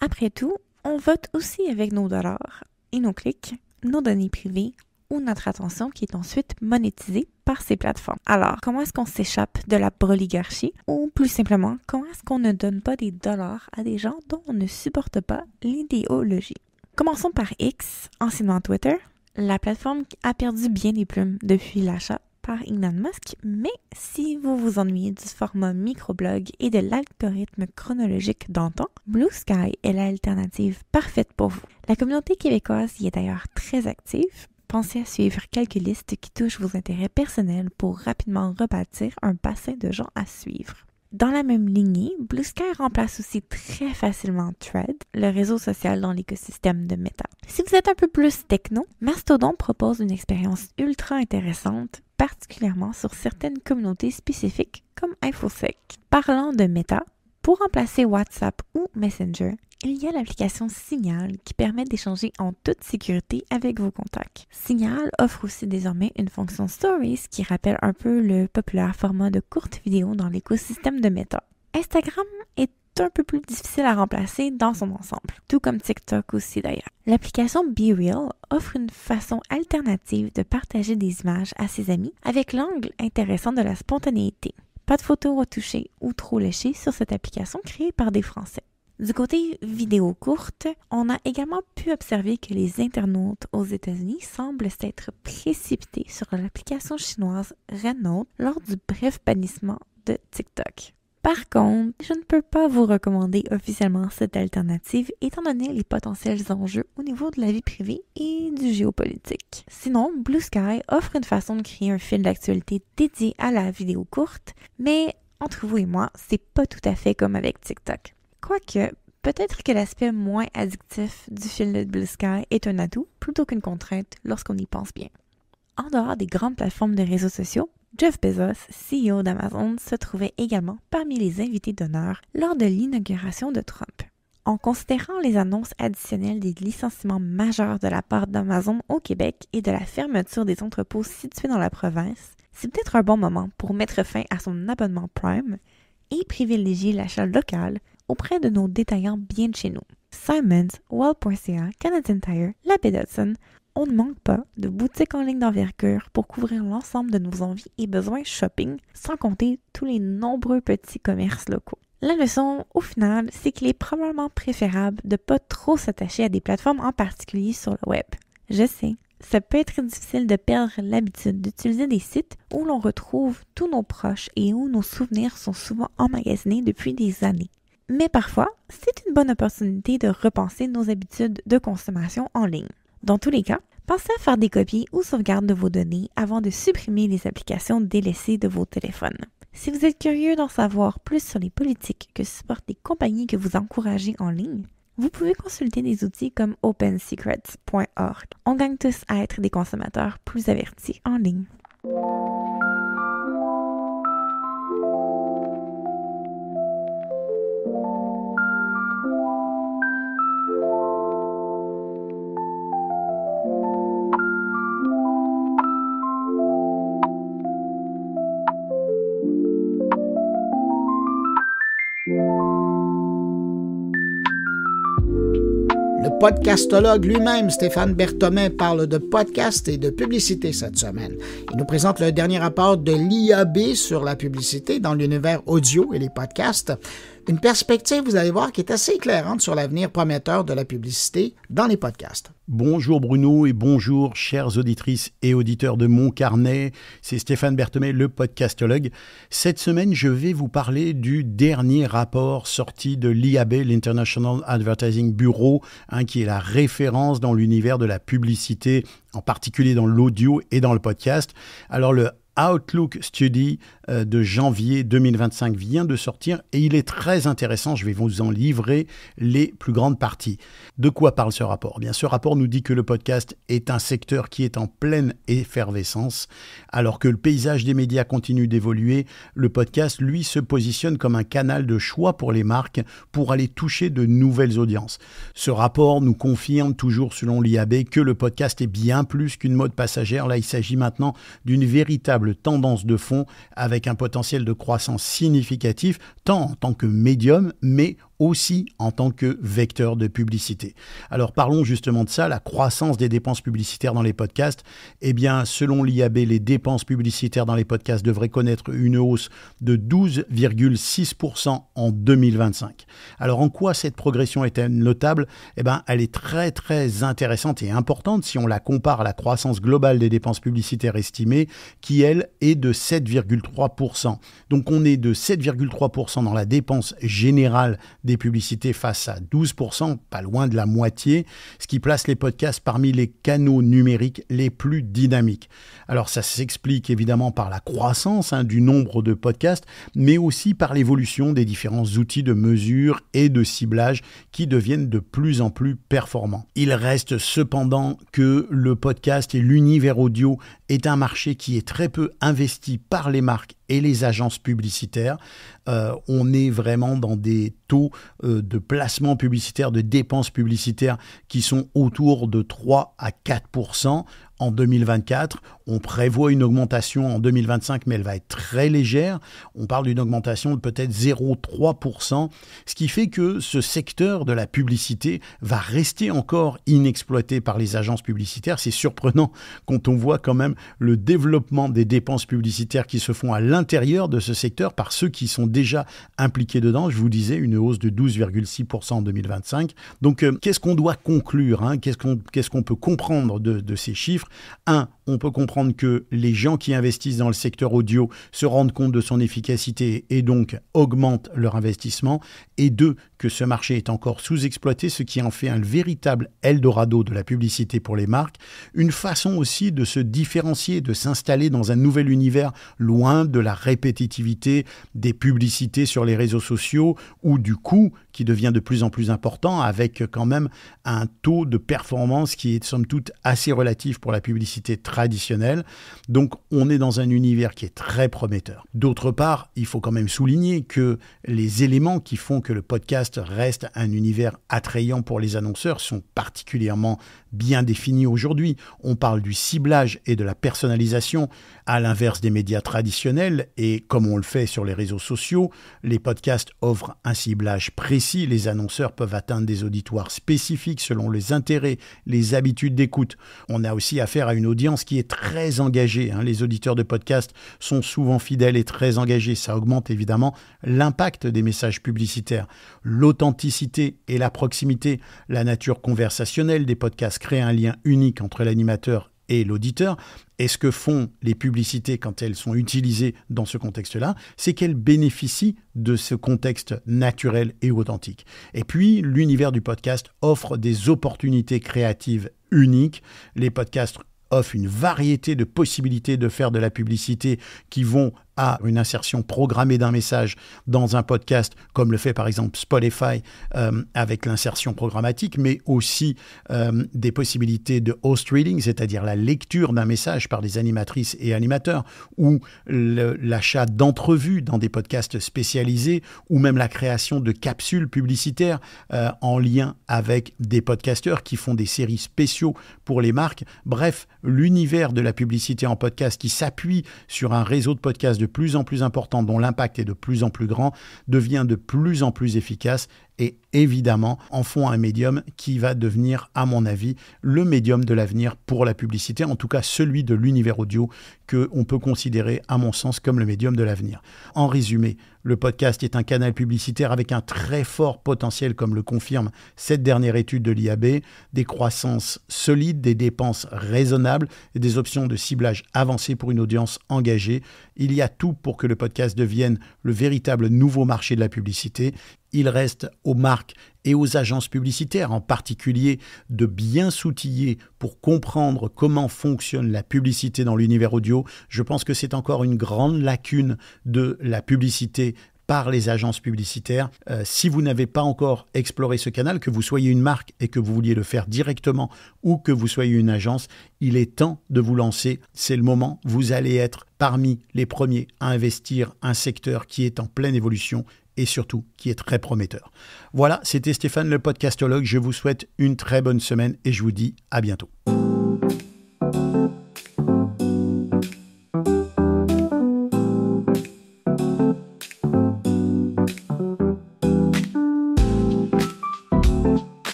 Après tout, on vote aussi avec nos dollars et nos clics, nos données privées ou notre attention qui est ensuite monétisée par ces plateformes. Alors, comment est-ce qu'on s'échappe de la broligarchie? Ou plus simplement, comment est-ce qu'on ne donne pas des dollars à des gens dont on ne supporte pas l'idéologie? Commençons par X, anciennement Twitter. La plateforme a perdu bien des plumes depuis l'achat par Elon Musk, mais si vous vous ennuyez du format microblog et de l'algorithme chronologique d'antan, Blue Sky est l'alternative parfaite pour vous. La communauté québécoise y est d'ailleurs très active. Pensez à suivre quelques listes qui touchent vos intérêts personnels pour rapidement rebâtir un bassin de gens à suivre. Dans la même lignée, Blue Sky remplace aussi très facilement Thread, le réseau social dans l'écosystème de Meta. Si vous êtes un peu plus techno, Mastodon propose une expérience ultra intéressante, particulièrement sur certaines communautés spécifiques comme InfoSec. Parlant de Meta, pour remplacer WhatsApp ou Messenger, il y a l'application Signal qui permet d'échanger en toute sécurité avec vos contacts. Signal offre aussi désormais une fonction Stories qui rappelle un peu le populaire format de courtes vidéos dans l'écosystème de Meta. Instagram est un peu plus difficile à remplacer dans son ensemble, tout comme TikTok aussi d'ailleurs. L'application BeReal offre une façon alternative de partager des images à ses amis avec l'angle intéressant de la spontanéité. Pas de photos retouchées ou trop léchées sur cette application créée par des Français. Du côté vidéo courte, on a également pu observer que les internautes aux États-Unis semblent s'être précipités sur l'application chinoise Renault lors du bref bannissement de TikTok. Par contre, je ne peux pas vous recommander officiellement cette alternative étant donné les potentiels enjeux au niveau de la vie privée et du géopolitique. Sinon, Blue Sky offre une façon de créer un fil d'actualité dédié à la vidéo courte, mais entre vous et moi, c'est pas tout à fait comme avec TikTok. Quoique, peut-être que l'aspect moins addictif du fil de Blue Sky est un atout plutôt qu'une contrainte lorsqu'on y pense bien. En dehors des grandes plateformes de réseaux sociaux, Jeff Bezos, CEO d'Amazon, se trouvait également parmi les invités d'honneur lors de l'inauguration de Trump. En considérant les annonces additionnelles des licenciements majeurs de la part d'Amazon au Québec et de la fermeture des entrepôts situés dans la province, c'est peut-être un bon moment pour mettre fin à son abonnement Prime et privilégier l'achat local auprès de nos détaillants bien de chez nous. Simons, Well.ca, Canadian Tire, La Baie d'Hudson, on ne manque pas de boutiques en ligne d'envergure pour couvrir l'ensemble de nos envies et besoins shopping, sans compter tous les nombreux petits commerces locaux. La leçon, au final, c'est qu'il est probablement préférable de ne pas trop s'attacher à des plateformes en particulier sur le web. Je sais, ça peut être difficile de perdre l'habitude d'utiliser des sites où l'on retrouve tous nos proches et où nos souvenirs sont souvent emmagasinés depuis des années. Mais parfois, c'est une bonne opportunité de repenser nos habitudes de consommation en ligne. Dans tous les cas, pensez à faire des copies ou sauvegardes de vos données avant de supprimer les applications délaissées de vos téléphones. Si vous êtes curieux d'en savoir plus sur les politiques que supportent les compagnies que vous encouragez en ligne, vous pouvez consulter des outils comme OpenSecrets.org. On gagne tous à être des consommateurs plus avertis en ligne. Le podcastologue lui-même, Stéphane Berthomet, parle de podcast et de publicité cette semaine. Il nous présente le dernier rapport de l'IAB sur la publicité dans l'univers audio et les podcasts. Une perspective, vous allez voir, qui est assez éclairante sur l'avenir prometteur de la publicité dans les podcasts. Bonjour Bruno et bonjour chères auditrices et auditeurs de Mon Carnet. C'est Stéphane Berthomet, le podcastologue. Cette semaine, je vais vous parler du dernier rapport sorti de l'IAB, l'International Advertising Bureau, qui est la référence dans l'univers de la publicité, en particulier dans l'audio et dans le podcast. Alors le Outlook Study de janvier 2025 vient de sortir et il est très intéressant. Je vais vous en livrer les plus grandes parties. De quoi parle ce rapport ? Bien, ce rapport nous dit que le podcast est un secteur qui est en pleine effervescence. Alors que le paysage des médias continue d'évoluer, le podcast, lui, se positionne comme un canal de choix pour les marques pour aller toucher de nouvelles audiences. Ce rapport nous confirme, toujours selon l'IAB, que le podcast est bien plus qu'une mode passagère. Là, il s'agit maintenant d'une véritable tendance de fond avec un potentiel de croissance significatif, tant en tant que médium, mais aussi en tant que vecteur de publicité. Alors parlons justement de ça, la croissance des dépenses publicitaires dans les podcasts. Eh bien, selon l'IAB, les dépenses publicitaires dans les podcasts devraient connaître une hausse de 12,6% en 2025. Alors en quoi cette progression est notable ? Eh bien, elle est très très intéressante et importante si on la compare à la croissance globale des dépenses publicitaires estimées, qui elle est de 7,3%. Donc on est de 7,3% dans la dépense générale des publicités face à 12%, pas loin de la moitié, ce qui place les podcasts parmi les canaux numériques les plus dynamiques. Alors ça s'explique évidemment par la croissance du nombre de podcasts, mais aussi par l'évolution des différents outils de mesure et de ciblage qui deviennent de plus en plus performants. Il reste cependant que le podcast et l'univers audio est un marché qui est très peu investi par les marques et les agences publicitaires. On est vraiment dans des taux de placement publicitaire, de dépenses publicitaires qui sont autour de 3 à 4%. En 2024, on prévoit une augmentation en 2025, mais elle va être très légère. On parle d'une augmentation de peut-être 0,3%, ce qui fait que ce secteur de la publicité va rester encore inexploité par les agences publicitaires. C'est surprenant quand on voit quand même le développement des dépenses publicitaires qui se font à l'intérieur de ce secteur par ceux qui sont déjà impliqués dedans. Je vous disais, une hausse de 12,6% en 2025. Donc, qu'est-ce qu'on doit conclure, Qu'est-ce qu'on peut comprendre de ces chiffres ? 1, on peut comprendre que les gens qui investissent dans le secteur audio se rendent compte de son efficacité et donc augmentent leur investissement. Et 2, que ce marché est encore sous-exploité, ce qui en fait un véritable Eldorado de la publicité pour les marques. Une façon aussi de se différencier, de s'installer dans un nouvel univers loin de la répétitivité des publicités sur les réseaux sociaux ou du coût qui devient de plus en plus important avec quand même un taux de performance qui est somme toute assez relatif pour la publicité traditionnelle. Donc on est dans un univers qui est très prometteur. D'autre part, il faut quand même souligner que les éléments qui font que le podcast reste un univers attrayant pour les annonceurs sont particulièrement bien définis aujourd'hui. On parle du ciblage et de la personnalisation à l'inverse des médias traditionnels et comme on le fait sur les réseaux sociaux, les podcasts offrent un ciblage précis. Les annonceurs peuvent atteindre des auditoires spécifiques selon les intérêts, les habitudes d'écoute. On a aussi affaire à une audience qui est très engagée. Les auditeurs de podcasts sont souvent fidèles et très engagés. Ça augmente évidemment l'impact des messages publicitaires. L'authenticité et la proximité, la nature conversationnelle des podcasts créent un lien unique entre l'animateur et l'auditeur. Et ce que font les publicités quand elles sont utilisées dans ce contexte-là, c'est qu'elles bénéficient de ce contexte naturel et authentique. Et puis, l'univers du podcast offre des opportunités créatives uniques. Les podcasts offrent une variété de possibilités de faire de la publicité qui vont à une insertion programmée d'un message dans un podcast, comme le fait par exemple Spotify avec l'insertion programmatique, mais aussi des possibilités de host reading, c'est-à-dire la lecture d'un message par des animatrices et animateurs, ou l'achat d'entrevues dans des podcasts spécialisés, ou même la création de capsules publicitaires en lien avec des podcasteurs qui font des séries spéciaux pour les marques. Bref, l'univers de la publicité en podcast qui s'appuie sur un réseau de podcasts de plus en plus important, dont l'impact est de plus en plus grand, devient de plus en plus efficace et évidemment en font un médium qui va devenir, à mon avis, le médium de l'avenir pour la publicité, en tout cas celui de l'univers audio qu'on peut considérer, à mon sens, comme le médium de l'avenir. En résumé, le podcast est un canal publicitaire avec un très fort potentiel, comme le confirme cette dernière étude de l'IAB, des croissances solides, des dépenses raisonnables et des options de ciblage avancées pour une audience engagée. Il y a tout pour que le podcast devienne le véritable nouveau marché de la publicité. Il reste aux marques et aux agences publicitaires en particulier de bien s'outiller pour comprendre comment fonctionne la publicité dans l'univers audio. Je pense que c'est encore une grande lacune de la publicité par les agences publicitaires. Si vous n'avez pas encore exploré ce canal, que vous soyez une marque et que vous vouliez le faire directement ou que vous soyez une agence, il est temps de vous lancer. C'est le moment. Vous allez être parmi les premiers à investir un secteur qui est en pleine évolution et surtout qui est très prometteur. Voilà, c'était Stéphane le podcastologue. Je vous souhaite une très bonne semaine et je vous dis à bientôt.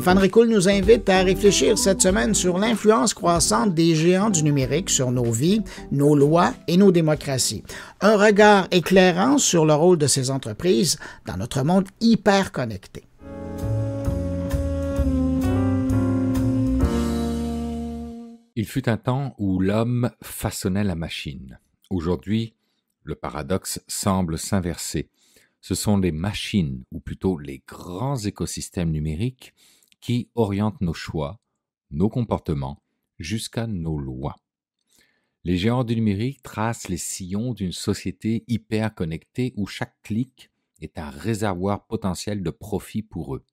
Stéphane Ricoul nous invite à réfléchir cette semaine sur l'influence croissante des géants du numérique sur nos vies, nos lois et nos démocraties. Un regard éclairant sur le rôle de ces entreprises dans notre monde hyper connecté. Il fut un temps où l'homme façonnait la machine. Aujourd'hui, le paradoxe semble s'inverser. Ce sont les machines, ou plutôt les grands écosystèmes numériques, qui orientent nos choix, nos comportements, jusqu'à nos lois. Les géants du numérique tracent les sillons d'une société hyper connectée où chaque clic est un réservoir potentiel de profit pour eux.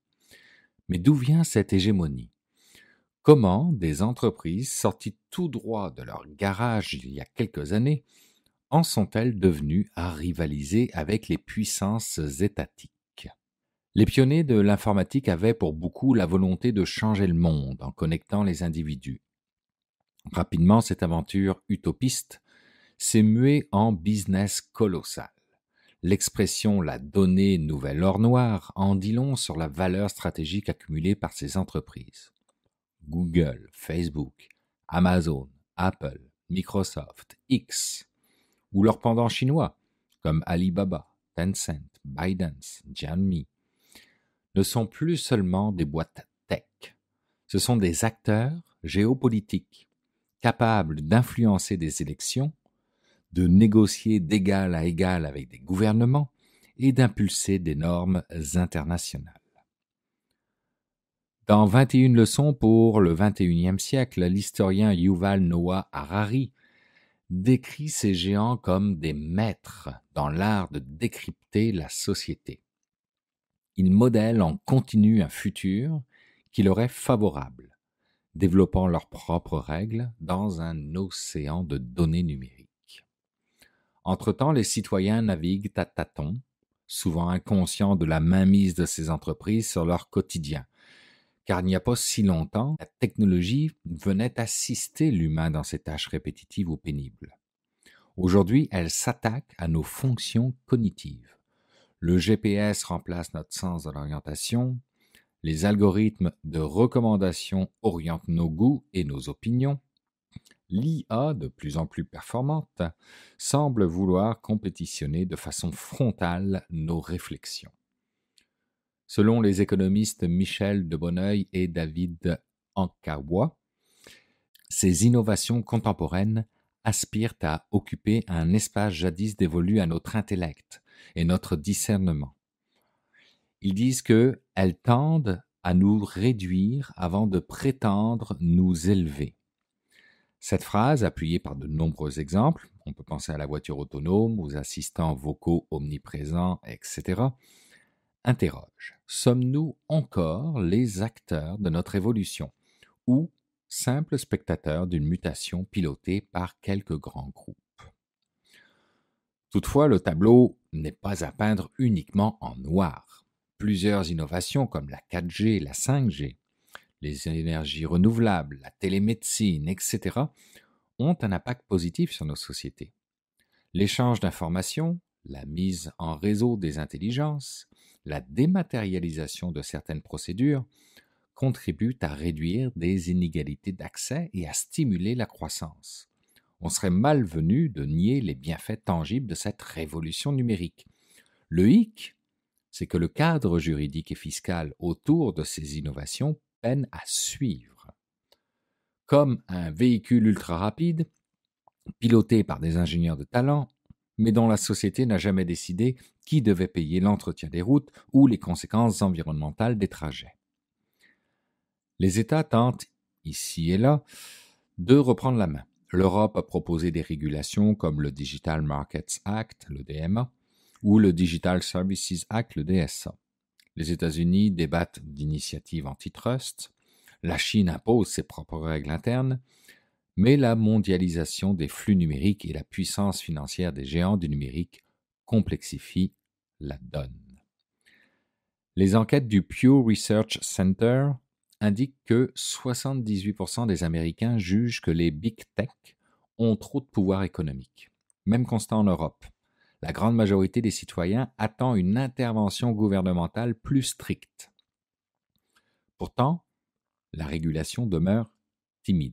Mais d'où vient cette hégémonie ? Comment des entreprises sorties tout droit de leur garage il y a quelques années en sont-elles devenues à rivaliser avec les puissances étatiques ? Les pionniers de l'informatique avaient pour beaucoup la volonté de changer le monde en connectant les individus. Rapidement, cette aventure utopiste s'est muée en business colossal. L'expression « la donnée nouvelle or noir » en dit long sur la valeur stratégique accumulée par ces entreprises. Google, Facebook, Amazon, Apple, Microsoft, X, ou leurs pendants chinois, comme Alibaba, Tencent, ByteDance, Xiaomi, ne sont plus seulement des boîtes tech. Ce sont des acteurs géopolitiques, capables d'influencer des élections, de négocier d'égal à égal avec des gouvernements et d'impulser des normes internationales. Dans 21 leçons pour le 21e siècle, l'historien Yuval Noah Harari décrit ces géants comme des maîtres dans l'art de décrypter la société. Ils modèlent en continu un futur qui leur est favorable, développant leurs propres règles dans un océan de données numériques. Entre-temps, les citoyens naviguent à tâtons, souvent inconscients de la mainmise de ces entreprises sur leur quotidien. Car il n'y a pas si longtemps, la technologie venait assister l'humain dans ses tâches répétitives ou pénibles. Aujourd'hui, elle s'attaque à nos fonctions cognitives. Le GPS remplace notre sens de l'orientation, les algorithmes de recommandation orientent nos goûts et nos opinions, l'IA, de plus en plus performante, semble vouloir compétitionner de façon frontale nos réflexions. Selon les économistes Michel de Bonneuil et David Ankawa, ces innovations contemporaines aspirent à occuper un espace jadis dévolu à notre intellect et notre discernement. Ils disent qu'elles tendent à nous réduire avant de prétendre nous élever. Cette phrase, appuyée par de nombreux exemples, on peut penser à la voiture autonome, aux assistants vocaux omniprésents, etc., interroge. Sommes-nous encore les acteurs de notre évolution ou simples spectateurs d'une mutation pilotée par quelques grands groupes? Toutefois, le tableau n'est pas à peindre uniquement en noir. Plusieurs innovations comme la 4G, la 5G, les énergies renouvelables, la télémédecine, etc., ont un impact positif sur nos sociétés. L'échange d'informations, la mise en réseau des intelligences, la dématérialisation de certaines procédures contribuent à réduire des inégalités d'accès et à stimuler la croissance. On serait malvenu de nier les bienfaits tangibles de cette révolution numérique. Le hic, c'est que le cadre juridique et fiscal autour de ces innovations peine à suivre. Comme un véhicule ultra rapide, piloté par des ingénieurs de talent, mais dont la société n'a jamais décidé qui devait payer l'entretien des routes ou les conséquences environnementales des trajets. Les États tentent, ici et là, de reprendre la main. L'Europe a proposé des régulations comme le Digital Markets Act, le DMA, ou le Digital Services Act, le DSA. Les États-Unis débattent d'initiatives antitrust, la Chine impose ses propres règles internes, mais la mondialisation des flux numériques et la puissance financière des géants du numérique complexifient la donne. Les enquêtes du Pew Research Center indiquent que 78% des Américains jugent que les big tech ont trop de pouvoir économique. Même constat en Europe. La grande majorité des citoyens attend une intervention gouvernementale plus stricte. Pourtant, la régulation demeure timide.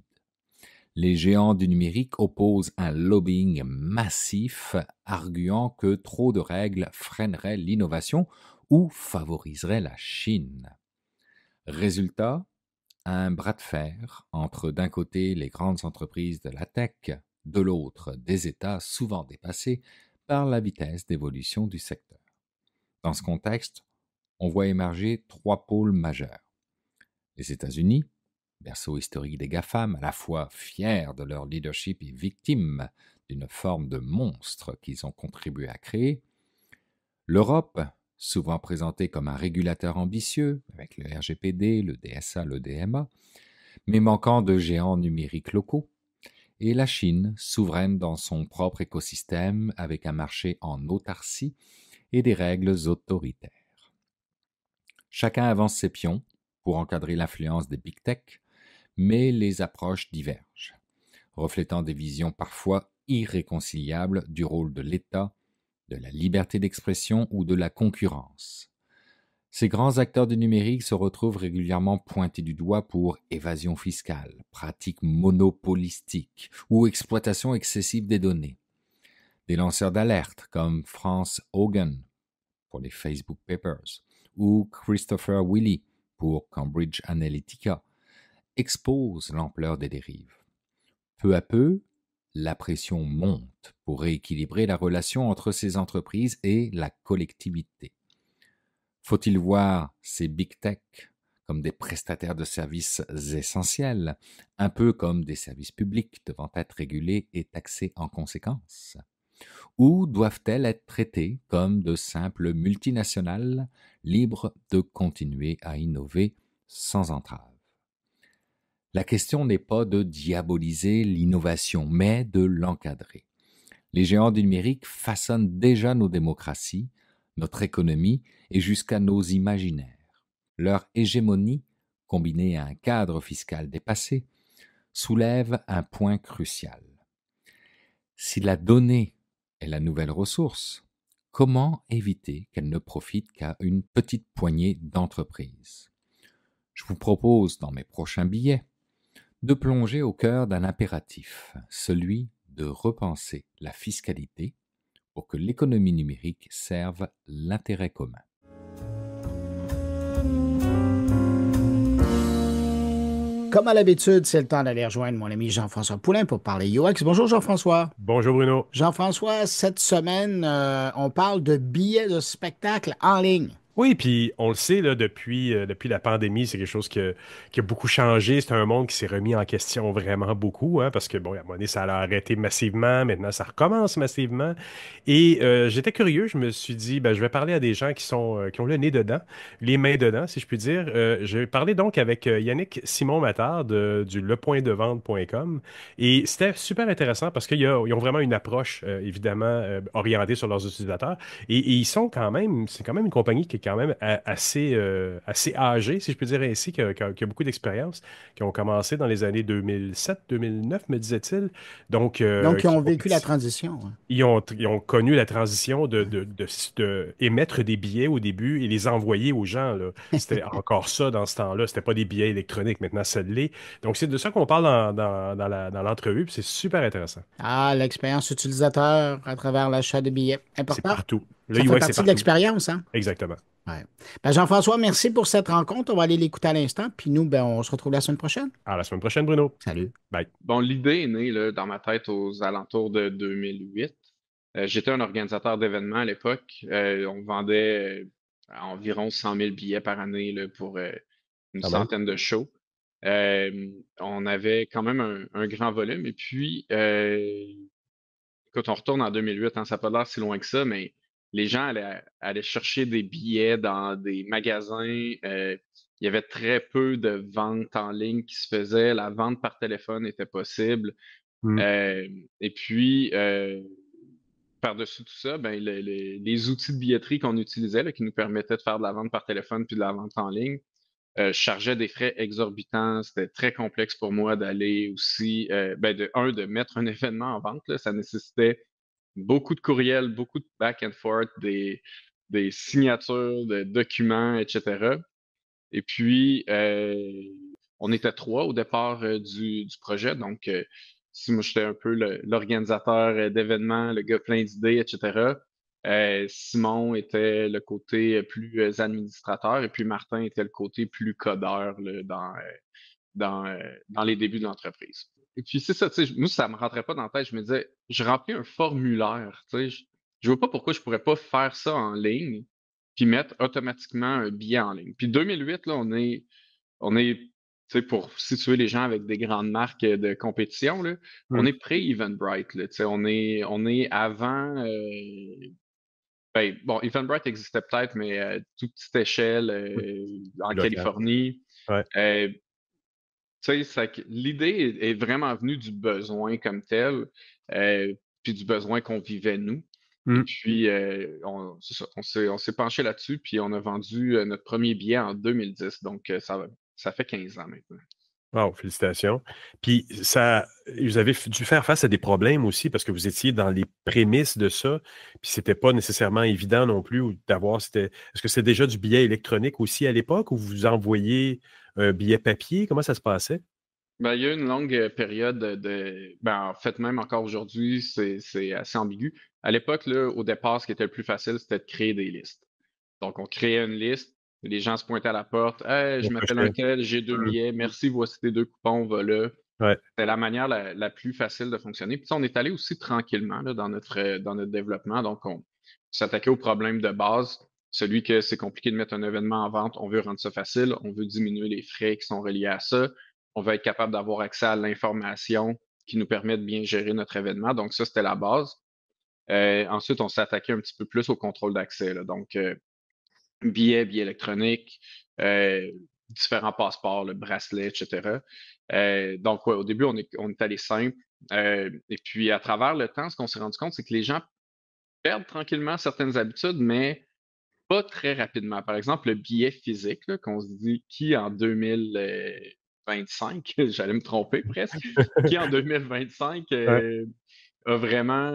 Les géants du numérique opposent un lobbying massif, arguant que trop de règles freineraient l'innovation ou favoriseraient la Chine. Résultat, un bras de fer entre d'un côté les grandes entreprises de la tech, de l'autre des États souvent dépassés par la vitesse d'évolution du secteur. Dans ce contexte, on voit émerger 3 pôles majeurs. Les États-Unis, berceau historique des GAFAM, à la fois fiers de leur leadership et victimes d'une forme de monstre qu'ils ont contribué à créer. L'Europe, souvent présentée comme un régulateur ambitieux, avec le RGPD, le DSA, le DMA, mais manquant de géants numériques locaux. Et la Chine, souveraine dans son propre écosystème, avec un marché en autarcie et des règles autoritaires. Chacun avance ses pions pour encadrer l'influence des big tech, mais les approches divergent, reflétant des visions parfois irréconciliables du rôle de l'État, de la liberté d'expression ou de la concurrence. Ces grands acteurs du numérique se retrouvent régulièrement pointés du doigt pour évasion fiscale, pratiques monopolistiques ou exploitation excessive des données. Des lanceurs d'alerte comme France Hogan pour les Facebook Papers ou Christopher Willey pour Cambridge Analytica exposent l'ampleur des dérives. Peu à peu, la pression monte pour rééquilibrer la relation entre ces entreprises et la collectivité. Faut-il voir ces big tech comme des prestataires de services essentiels, un peu comme des services publics devant être régulés et taxés en conséquence? Ou doivent-elles être traitées comme de simples multinationales libres de continuer à innover sans entrave? La question n'est pas de diaboliser l'innovation, mais de l'encadrer. Les géants du numérique façonnent déjà nos démocraties, notre économie et jusqu'à nos imaginaires. Leur hégémonie, combinée à un cadre fiscal dépassé, soulève un point crucial. Si la donnée est la nouvelle ressource, comment éviter qu'elle ne profite qu'à une petite poignée d'entreprises? Je vous propose, dans mes prochains billets, de plonger au cœur d'un impératif, celui de repenser la fiscalité pour que l'économie numérique serve l'intérêt commun. Comme à l'habitude, c'est le temps d'aller rejoindre mon ami Jean-François Poulin pour parler UX. Bonjour Jean-François. Bonjour Bruno. Jean-François, cette semaine, on parle de billets de spectacle en ligne. Oui, puis on le sait, là, depuis la pandémie, c'est quelque chose qui a beaucoup changé. C'est un monde qui s'est remis en question vraiment beaucoup, hein, parce que, bon, à un moment donné, ça a arrêté massivement. Maintenant, ça recommence massivement. Et j'étais curieux. Je me suis dit, ben, je vais parler à des gens qui ont le nez dedans, les mains dedans, si je puis dire. Je vais parler donc avec Yannick Simon-Mattard du lepointdevente.com. Et c'était super intéressant parce qu'ils ont vraiment une approche, évidemment, orientée sur leurs utilisateurs. Et ils sont c'est quand même une compagnie qui est quand même assez âgés, si je peux dire ainsi, qui a beaucoup d'expérience, qui ont commencé dans les années 2007-2009, me disait-il. Donc, ils ont vécu la transition. Hein. Ils ont connu la transition de émettre des billets au début et les envoyer aux gens. Là. C'était encore ça dans ce temps-là. C'était pas des billets électroniques. Maintenant, ça l'est. Donc, c'est de ça qu'on parle dans l'entrevue. Puis c'est super intéressant. Ah, l'expérience utilisateur à travers l'achat de billets. Important. C'est partout. Ça fait partie de l'expérience. Hein? Exactement. Ouais. Ben Jean-François, merci pour cette rencontre. On va aller l'écouter à l'instant. Puis nous, on se retrouve la semaine prochaine. À la semaine prochaine, Bruno. Salut. Bye. Bon, l'idée est née là, dans ma tête aux alentours de 2008. J'étais un organisateur d'événements à l'époque. On vendait environ 100 000 billets par année là, pour une centaine de shows. On avait quand même un grand volume. Et puis, écoute, on retourne en 2008, hein, ça n'a pas l'air si loin que ça, mais les gens allaient chercher des billets dans des magasins. Il y avait très peu de ventes en ligne qui se faisaient. La vente par téléphone était possible. Et puis, par-dessus tout ça, ben, les outils de billetterie qu'on utilisait, là, qui nous permettaient de faire de la vente par téléphone puis de la vente en ligne, chargeaient des frais exorbitants. C'était très complexe pour moi d'aller aussi, de mettre un événement en vente. Là, ça nécessitait beaucoup de courriels, beaucoup de back and forth, des signatures de documents, etc. Et puis, on était 3 au départ du projet. Donc, si moi, j'étais un peu l'organisateur d'événements, le gars plein d'idées, etc. Simon était le côté plus administrateur et puis Martin était le côté plus codeur là, dans les débuts de l'entreprise. Et puis c'est ça, tu sais, moi, ça me rentrait pas dans la tête. Je me disais, je remplis un formulaire, tu sais, je vois pas pourquoi je pourrais pas faire ça en ligne puis mettre automatiquement un billet en ligne. Puis 2008, là, tu sais, pour situer les gens avec des grandes marques de compétition, là, on est pré-Eventbrite, là, tu sais, on est avant, ben, bon, Eventbrite existait peut-être, mais toute petite échelle en Local. Californie. Ouais. Tu sais, l'idée est vraiment venue du besoin comme tel, puis du besoin qu'on vivait nous. Et puis, c'est ça, on s'est penché là-dessus, puis on a vendu notre premier billet en 2010. Donc, ça fait 15 ans maintenant. Wow, félicitations. Puis vous avez dû faire face à des problèmes aussi parce que vous étiez dans les prémices de ça, puis c'était pas nécessairement évident non plus est-ce que c'est déjà du billet électronique aussi à l'époque ou vous envoyiez un billet papier? Comment ça se passait? Ben, il y a eu une longue période ben, en fait, même encore aujourd'hui, c'est assez ambigu. À l'époque, là, au départ, ce qui était le plus facile, c'était de créer des listes. Donc, on créait une liste, les gens se pointaient à la porte. Hey, je m'appelle un tel, j'ai 2 billets, merci, voici tes 2 coupons, voilà. Ouais. C'était la manière la plus facile de fonctionner. Puis, on est allé aussi tranquillement là, dans notre développement. Donc, on s'attaquait au problème de base, celui que c'est compliqué de mettre un événement en vente. On veut rendre ça facile, on veut diminuer les frais qui sont reliés à ça. On veut être capable d'avoir accès à l'information qui nous permet de bien gérer notre événement. Donc, ça, c'était la base. Ensuite, on s'est attaqué un petit peu plus au contrôle d'accès. Donc, billets électroniques, différents passeports, le bracelet, etc. Donc, ouais, au début, on est allé simple. Et puis, à travers le temps, ce qu'on s'est rendu compte, c'est que les gens perdent tranquillement certaines habitudes, mais pas très rapidement. Par exemple, le billet physique, là, qu'on se dit qui en 2025, j'allais me tromper presque, qui en 2025 Ouais. a vraiment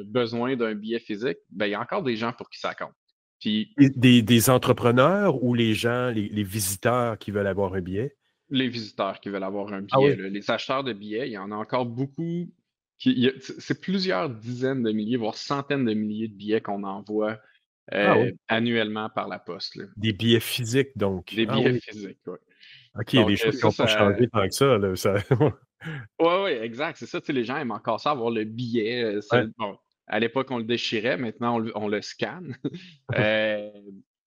besoin d'un billet physique, ben, il y a encore des gens pour qui ça compte. Puis, Des entrepreneurs ou les gens, les visiteurs qui veulent avoir un billet? les visiteurs qui veulent avoir un Ah billet, oui. là, les acheteurs de billets, il y en a encore beaucoup. C'est plusieurs dizaines de milliers, voire centaines de milliers de billets qu'on envoie Ah oui. annuellement par la poste. Là. Des billets physiques, donc. Des Ah billets oui. physiques, oui. OK, il y a Donc, des choses qui n'ont pas changé tant que ça. Là, Oui, exact. C'est ça, tu sais, les gens aiment encore ça, avoir le billet. Ouais. Bon, à l'époque, on le déchirait, maintenant, on le scanne. Euh,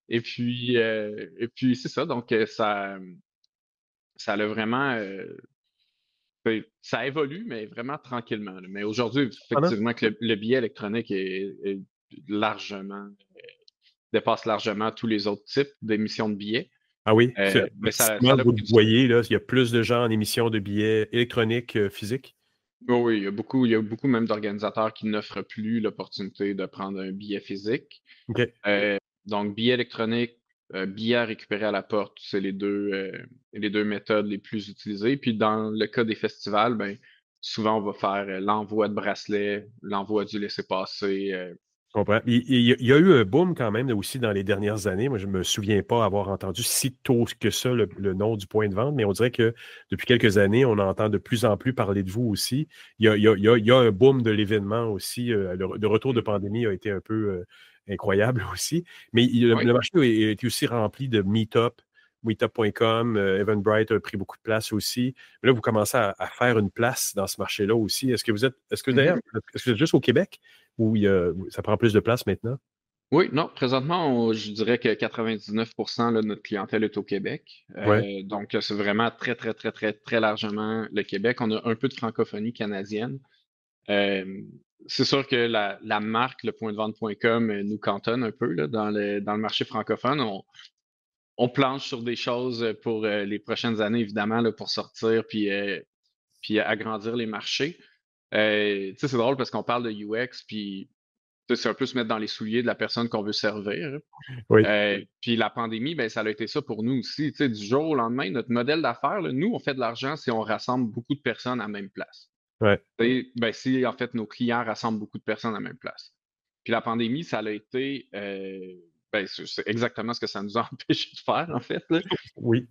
et puis c'est ça. Donc, ça a vraiment. Ça évolue, mais vraiment tranquillement. Là. Mais aujourd'hui, Pendant- effectivement, que le billet électronique largement, dépasse largement tous les autres types d'émissions de billets. Ah oui, Mais ça physiquement, a vous pris le du temps. voyez, là, il y a plus de gens en émission de billets électroniques physiques. Oui, il y a beaucoup même d'organisateurs qui n'offrent plus l'opportunité de prendre un billet physique. OK. Donc, billet électronique, billet à récupérer à la porte, c'est les deux méthodes les plus utilisées. Puis, dans le cas des festivals, ben, souvent, on va faire l'envoi de bracelets, l'envoi du laissez-passer. Je comprends. Il y a eu un boom quand même là, aussi dans les dernières années. Moi, je ne me souviens pas avoir entendu si tôt que ça le nom du point de vente, mais on dirait que depuis quelques années, on entend de plus en plus parler de vous aussi. Il y a un boom de l'événement aussi. Le retour de pandémie a été un peu incroyable aussi. Mais Oui. le marché a été aussi rempli de meet-up. Meetup.com, Eventbrite a pris beaucoup de place aussi. Mais là, vous commencez à faire une place dans ce marché-là aussi. Est-ce que vous êtes juste au Québec ou ça prend plus de place maintenant? Oui, non, présentement, je dirais que 99% là, de notre clientèle est au Québec. Ouais. Donc, c'est vraiment très, très, très, très, très largement le Québec. On a un peu de francophonie canadienne. Euh, c'est sûr que la marque, le point de vente.com, nous cantonne un peu là, dans le marché francophone. On planche sur des choses pour les prochaines années, évidemment, là, pour sortir puis agrandir les marchés. Tu sais, c'est drôle parce qu'on parle de UX, puis tu sais, c'est un peu se mettre dans les souliers de la personne qu'on veut servir. Oui. Puis la pandémie, ben, ça a été ça pour nous aussi. Tu sais, du jour au lendemain, notre modèle d'affaires, là, nous, on fait de l'argent si on rassemble beaucoup de personnes à la même place. Ouais. Ben, si en fait nos clients rassemblent beaucoup de personnes à la même place. Puis la pandémie, ça a été Ben, c'est exactement ce que ça nous a empêché de faire, en fait, là. Oui.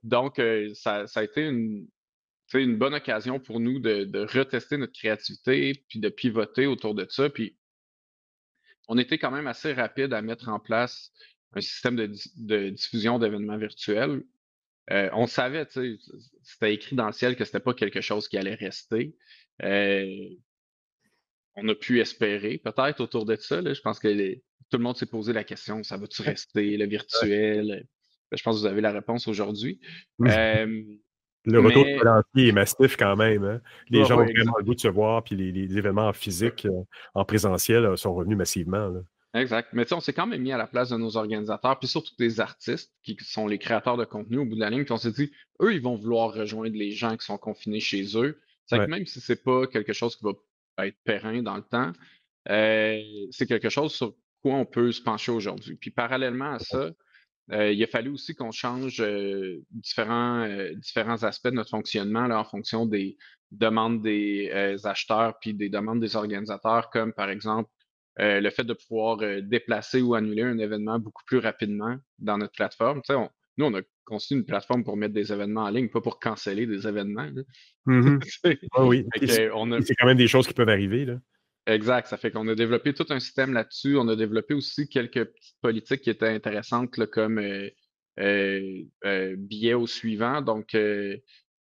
Donc, ça a été une bonne occasion pour nous de retester notre créativité, puis de pivoter autour de ça. Puis, on était quand même assez rapide à mettre en place un système de diffusion d'événements virtuels. On savait, tu sais, c'était écrit dans le ciel que c'était pas quelque chose qui allait rester. Euh, on a pu espérer peut-être autour de ça, là. Je pense que tout le monde s'est posé la question, ça va-tu rester, le virtuel? Je pense que vous avez la réponse aujourd'hui. Euh, Le retour mais, de l'entier est massif quand même. Hein? Les gens ont ouais, vraiment le goût de se voir, puis les événements en physique, en présentiel, sont revenus massivement. Là. exact. Mais tu sais, on s'est quand même mis à la place de nos organisateurs, puis surtout des artistes qui sont les créateurs de contenu au bout de la ligne, puis on s'est dit, eux, ils vont vouloir rejoindre les gens qui sont confinés chez eux. C'est que Ouais. même si c'est pas quelque chose qui va être périn dans le temps, c'est quelque chose sur quoi on peut se pencher aujourd'hui. Puis parallèlement à ça, il a fallu aussi qu'on change différents aspects de notre fonctionnement là, en fonction des demandes des acheteurs puis des demandes des organisateurs, comme par exemple le fait de pouvoir déplacer ou annuler un événement beaucoup plus rapidement dans notre plateforme. Tu sais, nous, on a conçu une plateforme pour mettre des événements en ligne, pas pour canceller des événements. Là. Ah oui, Fait que c'est quand même des choses qui peuvent arriver. Là. Exact. Ça fait qu'on a développé tout un système là-dessus. On a développé aussi quelques petites politiques qui étaient intéressantes, là, comme billet au suivant. Donc,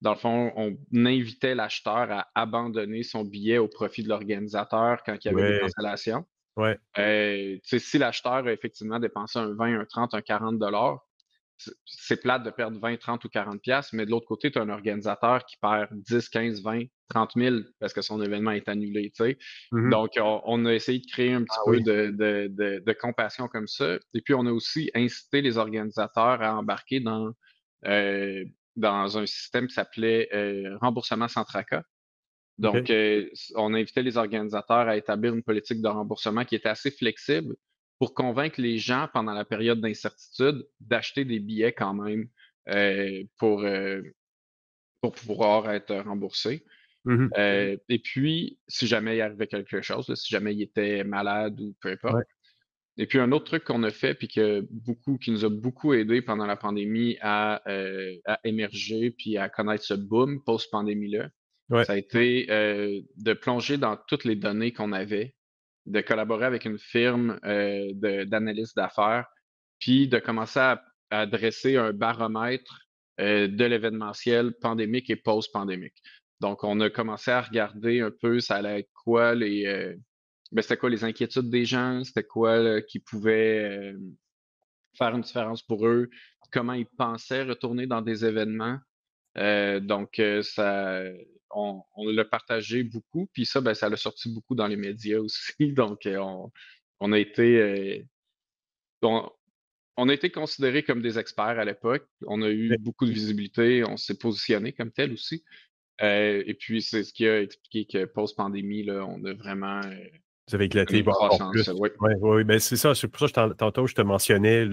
dans le fond, on invitait l'acheteur à abandonner son billet au profit de l'organisateur quand il y avait des Ouais, cancellations. ouais. Tu sais, si l'acheteur a effectivement dépensé un 20, un 30, un 40 $, c'est plate de perdre 20, 30 ou 40 pièces, mais de l'autre côté, tu as un organisateur qui perd 10, 15, 20, 30 000 parce que son événement est annulé, tu sais. Mhm. Donc, on a essayé de créer un petit Ah peu oui. de compassion comme ça. Et puis, on a aussi incité les organisateurs à embarquer dans un système qui s'appelait remboursement sans tracas. Donc, OK. on invitait les organisateurs à établir une politique de remboursement qui était assez flexible pour convaincre les gens pendant la période d'incertitude d'acheter des billets quand même euh, pour, euh, pour pouvoir être remboursés. Mhm. Et puis, si jamais il arrivait quelque chose, là, si jamais il était malade ou peu importe. Ouais. Et puis, un autre truc qu'on a fait, puis qui nous a beaucoup aidé pendant la pandémie à émerger, puis à connaître ce boom post-pandémie-là, Ouais. ça a été de plonger dans toutes les données qu'on avait, de collaborer avec une firme d'analyse d'affaires, puis de commencer à dresser un baromètre de l'événementiel pandémique et post-pandémique. Donc, on a commencé à regarder un peu, ça allait être quoi c'était quoi les inquiétudes des gens, c'était quoi qui pouvait faire une différence pour eux, comment ils pensaient retourner dans des événements. Donc, on l'a partagé beaucoup, puis ça, ça l'a sorti beaucoup dans les médias aussi. Donc, on a été, on, on a été considérés comme des experts à l'époque. On a eu beaucoup de visibilité, on s'est positionné comme tel aussi. Et puis, c'est ce qui a expliqué que post-pandémie, là, on a vraiment Vous avez connu éclaté une encore croissance. plus. Oui. Oui, ben c'est ça. C'est pour ça que tantôt, je te mentionnais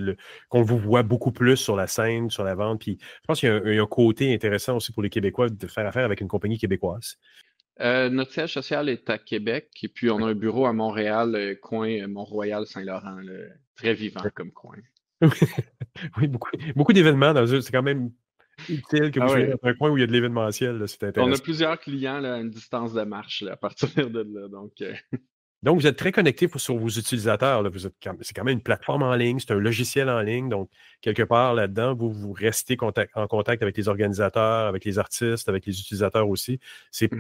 qu'on vous voit beaucoup plus sur la scène, sur la vente. Puis je pense qu'il y a un côté intéressant aussi pour les Québécois de faire affaire avec une compagnie québécoise. Notre siège social est à Québec et puis on a un bureau à Montréal, coin Mont-Royal-Saint-Laurent, là, très vivant comme coin. Oui, beaucoup d'événements dans c'est quand même utile que vous Ah soyez ouais. dans un coin où il y a de l'événementiel. Là, c'est On a intéressant. plusieurs clients là, à une distance de marche là, à partir de là. Donc, vous êtes très connecté sur vos utilisateurs. Là. C'est quand même une plateforme en ligne, c'est un logiciel en ligne. Donc, quelque part là-dedans, vous restez en contact avec les organisateurs, avec les artistes, avec les utilisateurs aussi. C'est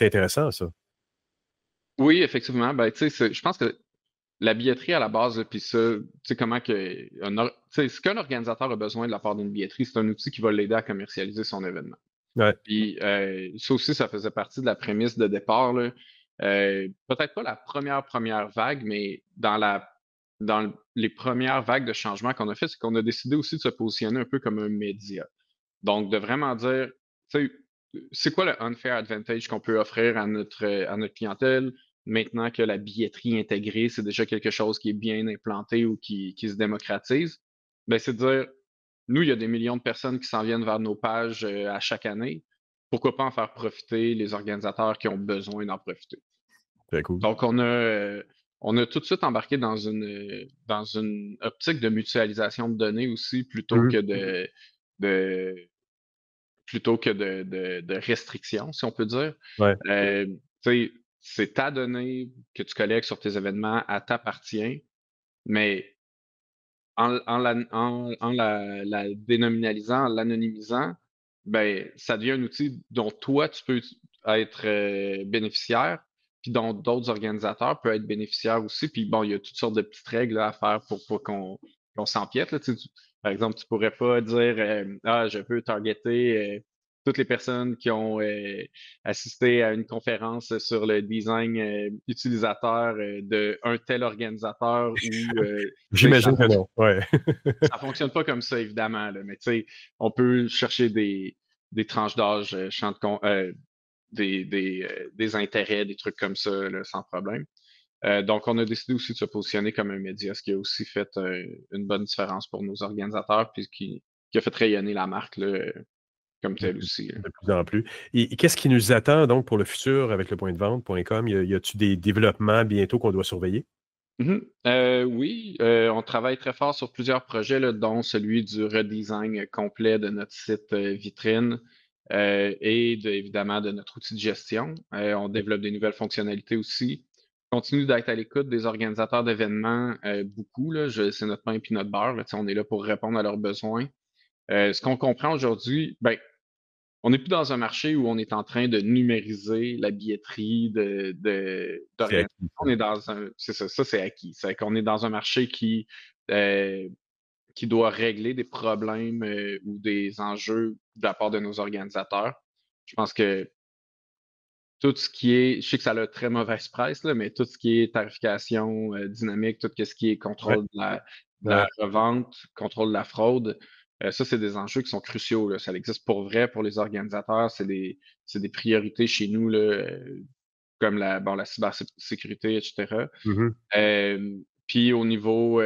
intéressant, ça. Oui, effectivement. Je pense que la billetterie à la base, puis ça, tu sais, ce qu'un organisateur a besoin de la part d'une billetterie, c'est un outil qui va l'aider à commercialiser son événement. Ouais. Puis ça aussi, ça faisait partie de la prémisse de départ, là. Peut-être pas la première vague, mais dans les premières vagues de changement qu'on a fait, c'est qu'on a décidé aussi de se positionner un peu comme un média. Donc, de vraiment dire, tu sais, c'est quoi le unfair advantage qu'on peut offrir à notre clientèle maintenant que la billetterie intégrée, c'est déjà quelque chose qui est bien implanté ou qui se démocratise? C'est de dire, nous, il y a des millions de personnes qui s'en viennent vers nos pages à chaque année. Pourquoi pas en faire profiter les organisateurs qui ont besoin d'en profiter? Très cool. Donc, on a on a tout de suite embarqué dans une optique de mutualisation de données aussi, plutôt que de restrictions, si on peut dire. Ouais. Tu sais, c'est ta donnée que tu collectes sur tes événements, elle t'appartient, mais en la dénominalisant, en l'anonymisant, ben, ça devient un outil dont toi, tu peux être bénéficiaire, puis dont d'autres organisateurs peuvent être bénéficiaires aussi. Puis bon, il y a toutes sortes de petites règles là, à faire pour pas qu'on s'empiète. Là. Par exemple, tu pourrais pas dire je peux targeter toutes les personnes qui ont assisté à une conférence sur le design utilisateur de un tel organisateur ou j'imagine que non. Ouais. Ça fonctionne pas comme ça, évidemment, là, mais tu sais, on peut chercher des tranches d'âge, des intérêts, des trucs comme ça, là, sans problème. Donc, on a décidé aussi de se positionner comme un média, ce qui a aussi fait une bonne différence pour nos organisateurs, puis qui a fait rayonner la marque là, comme telle aussi. De plus en plus. Et qu'est-ce qui nous attend donc pour le futur avec le pointdevente.com? Y a-t-il des développements bientôt qu'on doit surveiller? Oui, on travaille très fort sur plusieurs projets, là, dont celui du redesign complet de notre site vitrine et évidemment de notre outil de gestion. On développe des nouvelles fonctionnalités aussi. On continue d'être à l'écoute des organisateurs d'événements beaucoup. C'est notre pain et notre beurre. Là, on est là pour répondre à leurs besoins. Ce qu'on comprend aujourd'hui, ben, on n'est plus dans un marché où on est en train de numériser la billetterie d'organisation. On est dans c'est ça c'est acquis. C'est qu'on est dans un marché qui doit régler des problèmes ou des enjeux de la part de nos organisateurs. Je pense que tout ce qui est, je sais que ça a une très mauvaise presse, là, mais tout ce qui est tarification dynamique, tout ce qui est contrôle de la revente, contrôle de la fraude, ça, c'est des enjeux qui sont cruciaux. Là. Ça existe pour vrai pour les organisateurs. C'est des priorités chez nous, là, comme la cybersécurité, etc. Puis au niveau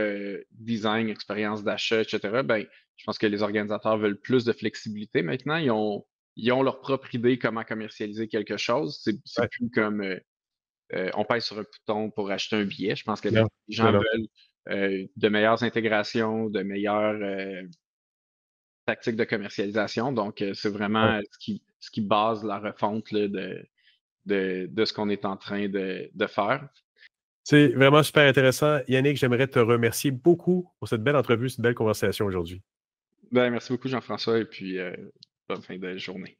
design, expérience d'achat, etc., ben, je pense que les organisateurs veulent plus de flexibilité maintenant. Ils ont leur propre idée comment commercialiser quelque chose. C'est plus comme on pèse sur un bouton pour acheter un billet. Je pense que les gens veulent de meilleures intégrations, de meilleures tactiques de commercialisation. Donc, c'est vraiment ce qui base la refonte là, de ce qu'on est en train de faire. C'est vraiment super intéressant. Yannick, j'aimerais te remercier beaucoup pour cette belle entrevue, cette belle conversation aujourd'hui. Ben, merci beaucoup, Jean-François, et puis bonne fin de journée.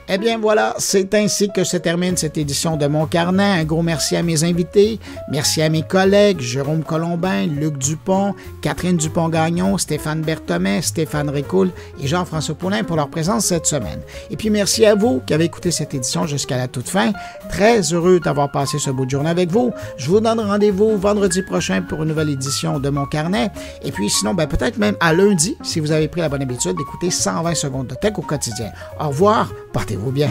Eh bien voilà, c'est ainsi que se termine cette édition de Mon Carnet. Un gros merci à mes invités, merci à mes collègues Jérôme Colombin, Luc Dupont, Catherine Dupont-Gagnon, Stéphane Berthomet, Stéphane Ricoul et Jean-François Poulin pour leur présence cette semaine. Et puis merci à vous qui avez écouté cette édition jusqu'à la toute fin. Très heureux d'avoir passé ce bout de journée avec vous. Je vous donne rendez-vous vendredi prochain pour une nouvelle édition de Mon Carnet. Et puis sinon, peut-être même à lundi, si vous avez pris la bonne habitude d'écouter 120 secondes de tech au quotidien. Au revoir, portez-vous bien.